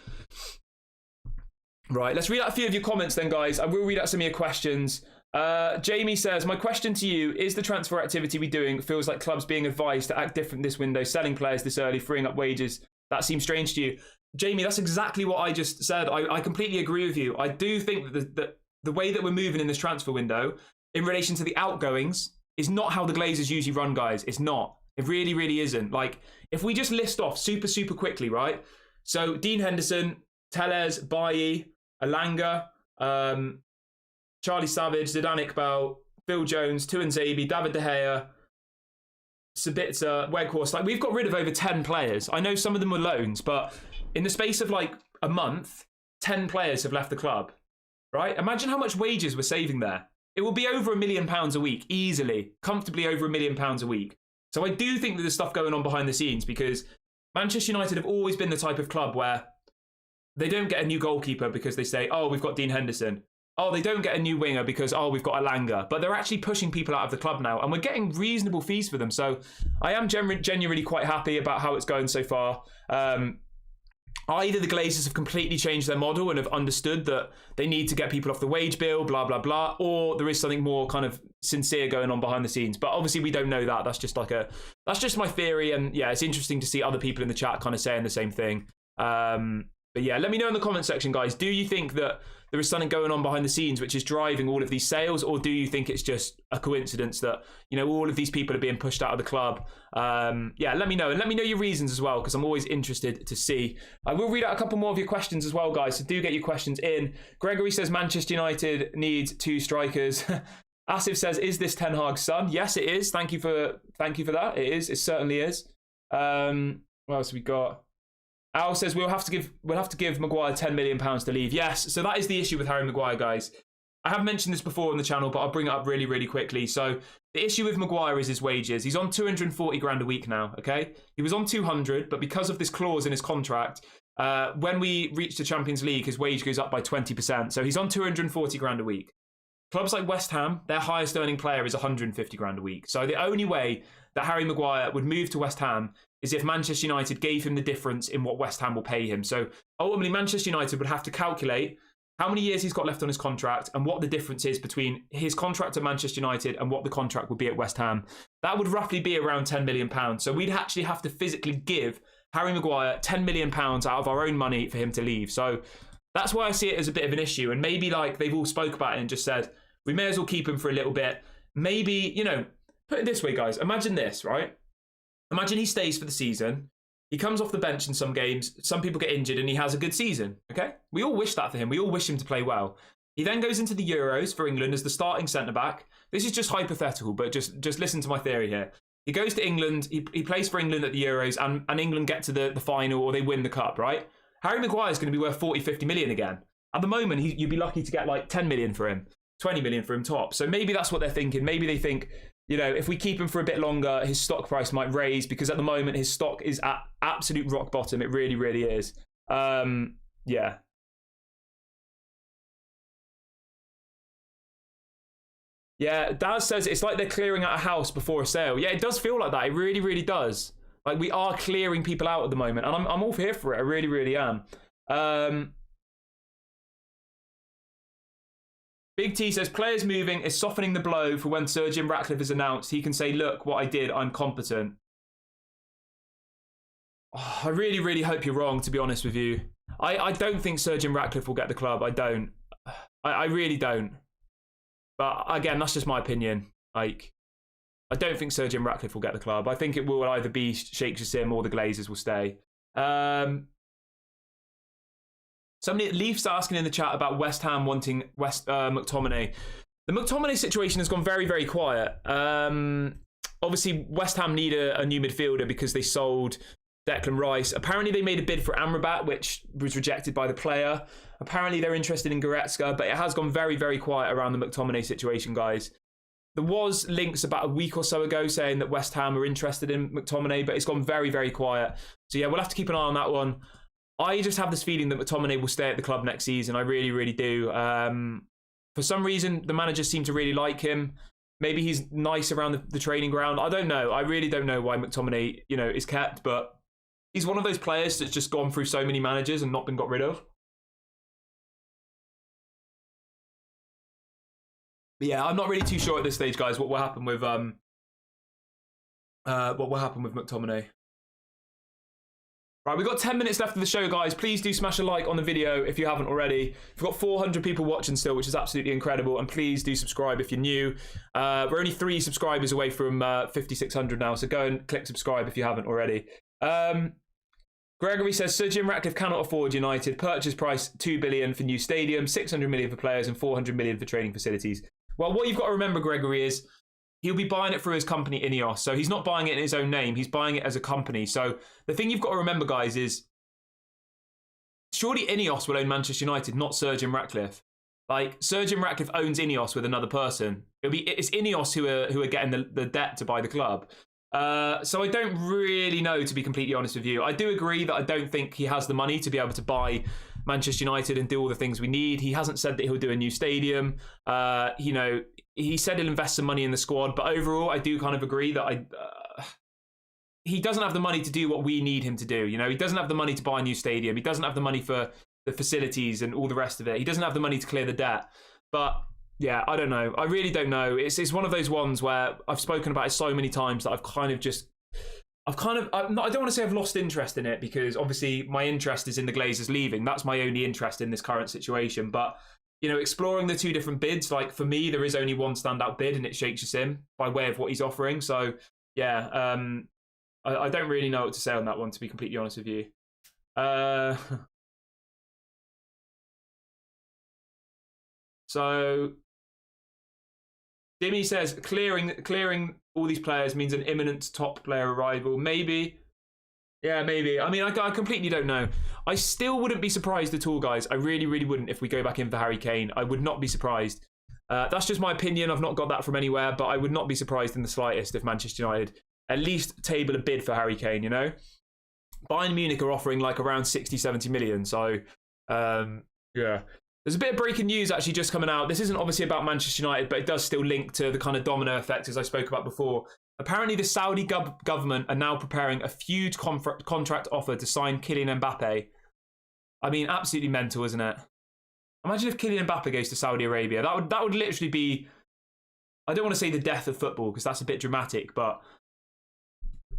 Right, let's read out a few of your comments then, guys. I will read out some of your questions. Jamie says, my question to you, is the transfer activity we're doing feels like clubs being advised to act different this window, selling players this early, freeing up wages? That seems strange to you. Jamie, that's exactly what I just said. I completely agree with you. I do think that the way that we're moving in this transfer window in relation to the outgoings is not how the Glazers usually run, guys. It's not. It really, really isn't. Like, if we just list off super, super quickly, right? So, Dean Henderson, Tellez, Bailly, Elanga, Charlie Savage, Zidane Iqbal, Phil Jones, Tuanzebe, David De Gea, Sabitzer, Weghorst. Like, we've got rid of over 10 players. I know some of them were loans, but in the space of like a month, 10 players have left the club, right? Imagine how much wages we're saving there. It will be over £1 million a week, easily, comfortably over £1 million a week. So I do think that there's stuff going on behind the scenes, because Manchester United have always been the type of club where they don't get a new goalkeeper because they say, oh, we've got Dean Henderson. Oh, they don't get a new winger because, oh, we've got Elanga. But they're actually pushing people out of the club now, and we're getting reasonable fees for them. So I am genuinely quite happy about how it's going so far. Either the Glazers have completely changed their model and have understood that they need to get people off the wage bill, blah, blah, blah, or there is something more kind of sincere going on behind the scenes. But obviously we don't know that. That's just my theory. And yeah, it's interesting to see other people in the chat kind of saying the same thing. But yeah, let me know in the comment section, guys. Do you think that there is something going on behind the scenes which is driving all of these sales, or do you think it's just a coincidence that, you know, all of these people are being pushed out of the club? Yeah, let me know, and let me know your reasons as well, because I'm always interested to see. I will read out a couple more of your questions as well, guys, so do get your questions in. Gregory says Manchester United needs 2 strikers. Asif says, is this Ten Hag's son? Yes, it is. Thank you for that. It is. It certainly is. What else have we got? Al says we'll have to give Maguire £10 million to leave. Yes, so that is the issue with Harry Maguire, guys. I have mentioned this before on the channel, but I'll bring it up really, really quickly. So the issue with Maguire is his wages. He's on 240 grand a week now, okay? He was on 200, but because of this clause in his contract, when we reach the Champions League, his wage goes up by 20%. So he's on 240 grand a week. Clubs like West Ham, their highest earning player is 150 grand a week. So the only way that Harry Maguire would move to West Ham is if Manchester United gave him the difference in what West Ham will pay him. So ultimately, Manchester United would have to calculate how many years he's got left on his contract and what the difference is between his contract at Manchester United and what the contract would be at West Ham. That would roughly be around £10 million. So we'd actually have to physically give Harry Maguire £10 million out of our own money for him to leave. So that's why I see it as a bit of an issue. And maybe like they've all spoke about it and just said, we may as well keep him for a little bit. Maybe, you know, put it this way, guys. Imagine this, right? Imagine he stays for the season. He comes off the bench in some games. Some people get injured and he has a good season, okay? We all wish that for him. We all wish him to play well. He then goes into the Euros for England as the starting centre-back. This is just hypothetical, but just listen to my theory here. He goes to England. He plays for England at the Euros and England get to the final, or they win the cup, right? Harry Maguire is going to be worth 40, 50 million again. At the moment, you'd be lucky to get like 10 million for him, 20 million for him top. So maybe that's what they're thinking. Maybe they think, you know, if we keep him for a bit longer, his stock price might raise, because at the moment his stock is at absolute rock bottom. It really, really is. Yeah. Yeah, Daz says it's like they're clearing out a house before a sale. Yeah, it does feel like that. It really, really does. Like, we are clearing people out at the moment, and I'm all here for it. I really, really am. Big T says, players moving is softening the blow for when Sir Jim Ratcliffe is announced. He can say, look, what I did, I'm competent. Oh, I really, really hope you're wrong, to be honest with you. I don't think Sir Jim Ratcliffe will get the club. I don't. I really don't. But again, that's just my opinion. Like, I don't think Sir Jim Ratcliffe will get the club. I think it will either be Sheikh Jassim or the Glazers will stay. Somebody, Leaf's asking in the chat about West Ham wanting McTominay. The McTominay situation has gone very, very quiet. Obviously, West Ham need a new midfielder because they sold Declan Rice. Apparently, they made a bid for Amrabat, which was rejected by the player. Apparently, they're interested in Goretzka, but it has gone very, very quiet around the McTominay situation, guys. There was links about a week or so ago saying that West Ham are interested in McTominay, but it's gone very, very quiet. So yeah, we'll have to keep an eye on that one. I just have this feeling that McTominay will stay at the club next season. I really, really do. For some reason, the managers seem to really like him. Maybe he's nice around the training ground. I don't know. I really don't know why McTominay, you know, is kept, but he's one of those players that's just gone through so many managers and not been got rid of. But yeah, I'm not really too sure at this stage, guys, what will happen with McTominay. Right, we've got 10 minutes left of the show, guys. Please do smash a like on the video if you haven't already. We've got 400 people watching still, which is absolutely incredible. And please do subscribe if you're new. We're only 3 subscribers away from 5,600 now, so go and click subscribe if you haven't already. Gregory says, Sir Jim Ratcliffe cannot afford United. Purchase price 2 billion for new stadium, 600 million for players, and 400 million for training facilities. Well, what you've got to remember, Gregory, is he'll be buying it through his company, Ineos. So he's not buying it in his own name. He's buying it as a company. So the thing you've got to remember, guys, is surely Ineos will own Manchester United, not Sir Jim Ratcliffe. Like, Sir Jim Ratcliffe owns Ineos with another person. It's Ineos who are getting the debt to buy the club. So I don't really know, to be completely honest with you. I do agree that I don't think he has the money to be able to buy Manchester United and do all the things we need. He hasn't said that he'll do a new stadium. You know, he said he'll invest some money in the squad, but overall, I do kind of agree that he doesn't have the money to do what we need him to do. You know, he doesn't have the money to buy a new stadium. He doesn't have the money for the facilities and all the rest of it. He doesn't have the money to clear the debt. But yeah, I don't know. I really don't know. It's one of those ones where I've spoken about it so many times that I don't want to say I've lost interest in it, because obviously my interest is in the Glazers leaving. That's my only interest in this current situation. But, you know, exploring the 2 different bids, like, for me, there is only one standout bid, and it's Sheikh Jassim by way of what he's offering. So, yeah, I don't really know what to say on that one, to be completely honest with you. So Dimmy says clearing all these players means an imminent top player arrival. Maybe. Yeah, maybe. I mean, I completely don't know. I still wouldn't be surprised at all, guys. I really, really wouldn't if we go back in for Harry Kane. I would not be surprised. That's just my opinion. I've not got that from anywhere, but I would not be surprised in the slightest if Manchester United at least table a bid for Harry Kane, you know? Bayern Munich are offering like around 60, 70 million. So, yeah. There's a bit of breaking news actually just coming out. This isn't obviously about Manchester United, but it does still link to the kind of domino effect as I spoke about before. Apparently, the Saudi government are now preparing a huge contract offer to sign Kylian Mbappe. I mean, absolutely mental, isn't it? Imagine if Kylian Mbappe goes to Saudi Arabia. That would literally be, I don't want to say the death of football, because that's a bit dramatic, but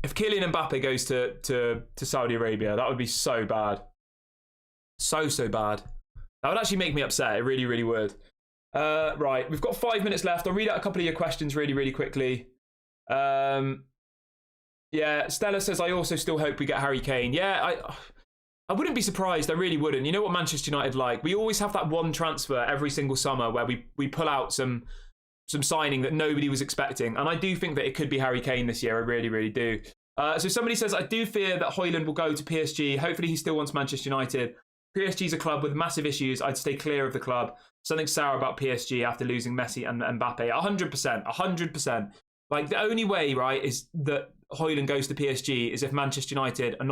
if Kylian Mbappe goes to Saudi Arabia, that would be so bad. So bad. That would actually make me upset. It really, really would. Right, we've got 5 minutes left. I'll read out a couple of your questions really, really quickly. Yeah, Stella says, I also still hope we get Harry Kane. Yeah, I wouldn't be surprised. I really wouldn't. You know what Manchester United like? We always have that one transfer every single summer where we pull out some signing that nobody was expecting. And I do think that it could be Harry Kane this year. I really, really do. So somebody says, I do fear that Hojlund will go to PSG. Hopefully he still wants Manchester United. PSG's a club with massive issues. I'd stay clear of the club. Something sour about PSG after losing Messi and Mbappe. 100%. 100%. Like, the only way, right, is that Hojlund goes to PSG is if Manchester United are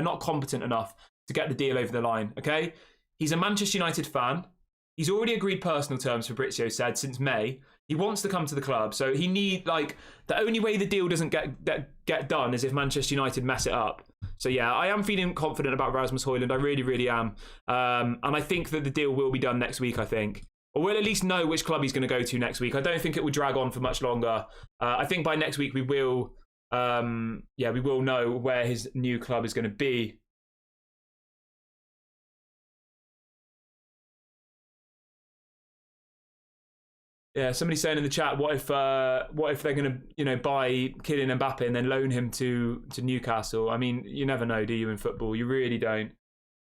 not competent enough to get the deal over the line, okay? He's a Manchester United fan. He's already agreed personal terms, Fabrizio said, since May. He wants to come to the club. So he the only way the deal doesn't get done is if Manchester United mess it up. So yeah, I am feeling confident about Rasmus Hojlund. I really, really am. And I think that the deal will be done next week, I think. Or we'll at least know which club he's going to go to next week. I don't think it will drag on for much longer. I think by next week we will, we will know where his new club is going to be. Yeah, somebody's saying in the chat, what if they're going to, buy Kylian Mbappe and then loan him to Newcastle? I mean, you never know, do you, in football? You really don't.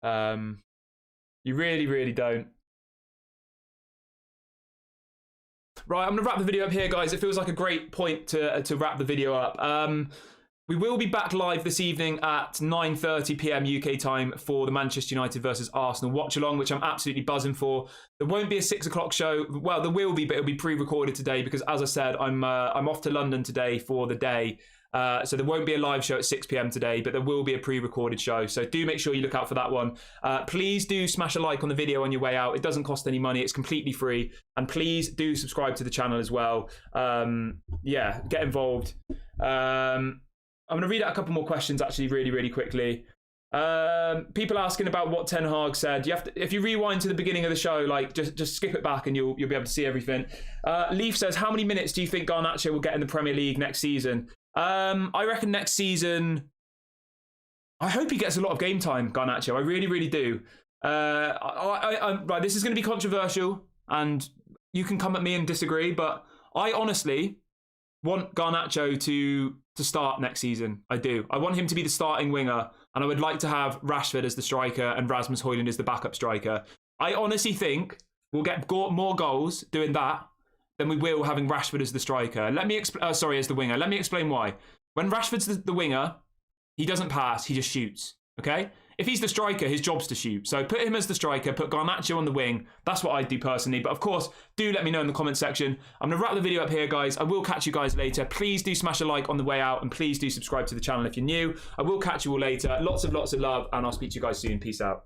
You really, really don't. Right, I'm going to wrap the video up here, guys. It feels like a great point to wrap the video up. We will be back live this evening at 9:30 p.m. UK time for the Manchester United versus Arsenal watch-along, which I'm absolutely buzzing for. There won't be a 6 o'clock show. Well, there will be, but it'll be pre-recorded today because, as I said, I'm off to London today for the day. So there won't be a live show at 6 p.m. today, but there will be a pre-recorded show. So do make sure you look out for that one. Please do smash a like on the video on your way out. It doesn't cost any money. It's completely free. And please do subscribe to the channel as well. Yeah, get involved. I'm going to read out a couple more questions, actually, really, really quickly. People asking about what Ten Hag said. You have to, if you rewind to the beginning of the show, like just skip it back and you'll be able to see everything. Leaf says, how many minutes do you think Garnacho will get in the Premier League next season? I reckon next season, I hope he gets a lot of game time, Garnacho. I really, really do. Right, this is going to be controversial, and you can come at me and disagree, but I honestly want Garnacho to start next season. I do. I want him to be the starting winger, and I would like to have Rashford as the striker and Rasmus Hojlund as the backup striker. I honestly think we'll get more goals doing that than we will having Rashford as the striker. Let me as the winger. Let me explain why. When Rashford's the winger, he doesn't pass, he just shoots. Okay? If he's the striker, his job's to shoot. So put him as the striker, put Garnacho on the wing. That's what I'd do personally. But of course, do let me know in the comment section. I'm going to wrap the video up here, guys. I will catch you guys later. Please do smash a like on the way out, and please do subscribe to the channel if you're new. I will catch you all later. Lots of love, and I'll speak to you guys soon. Peace out.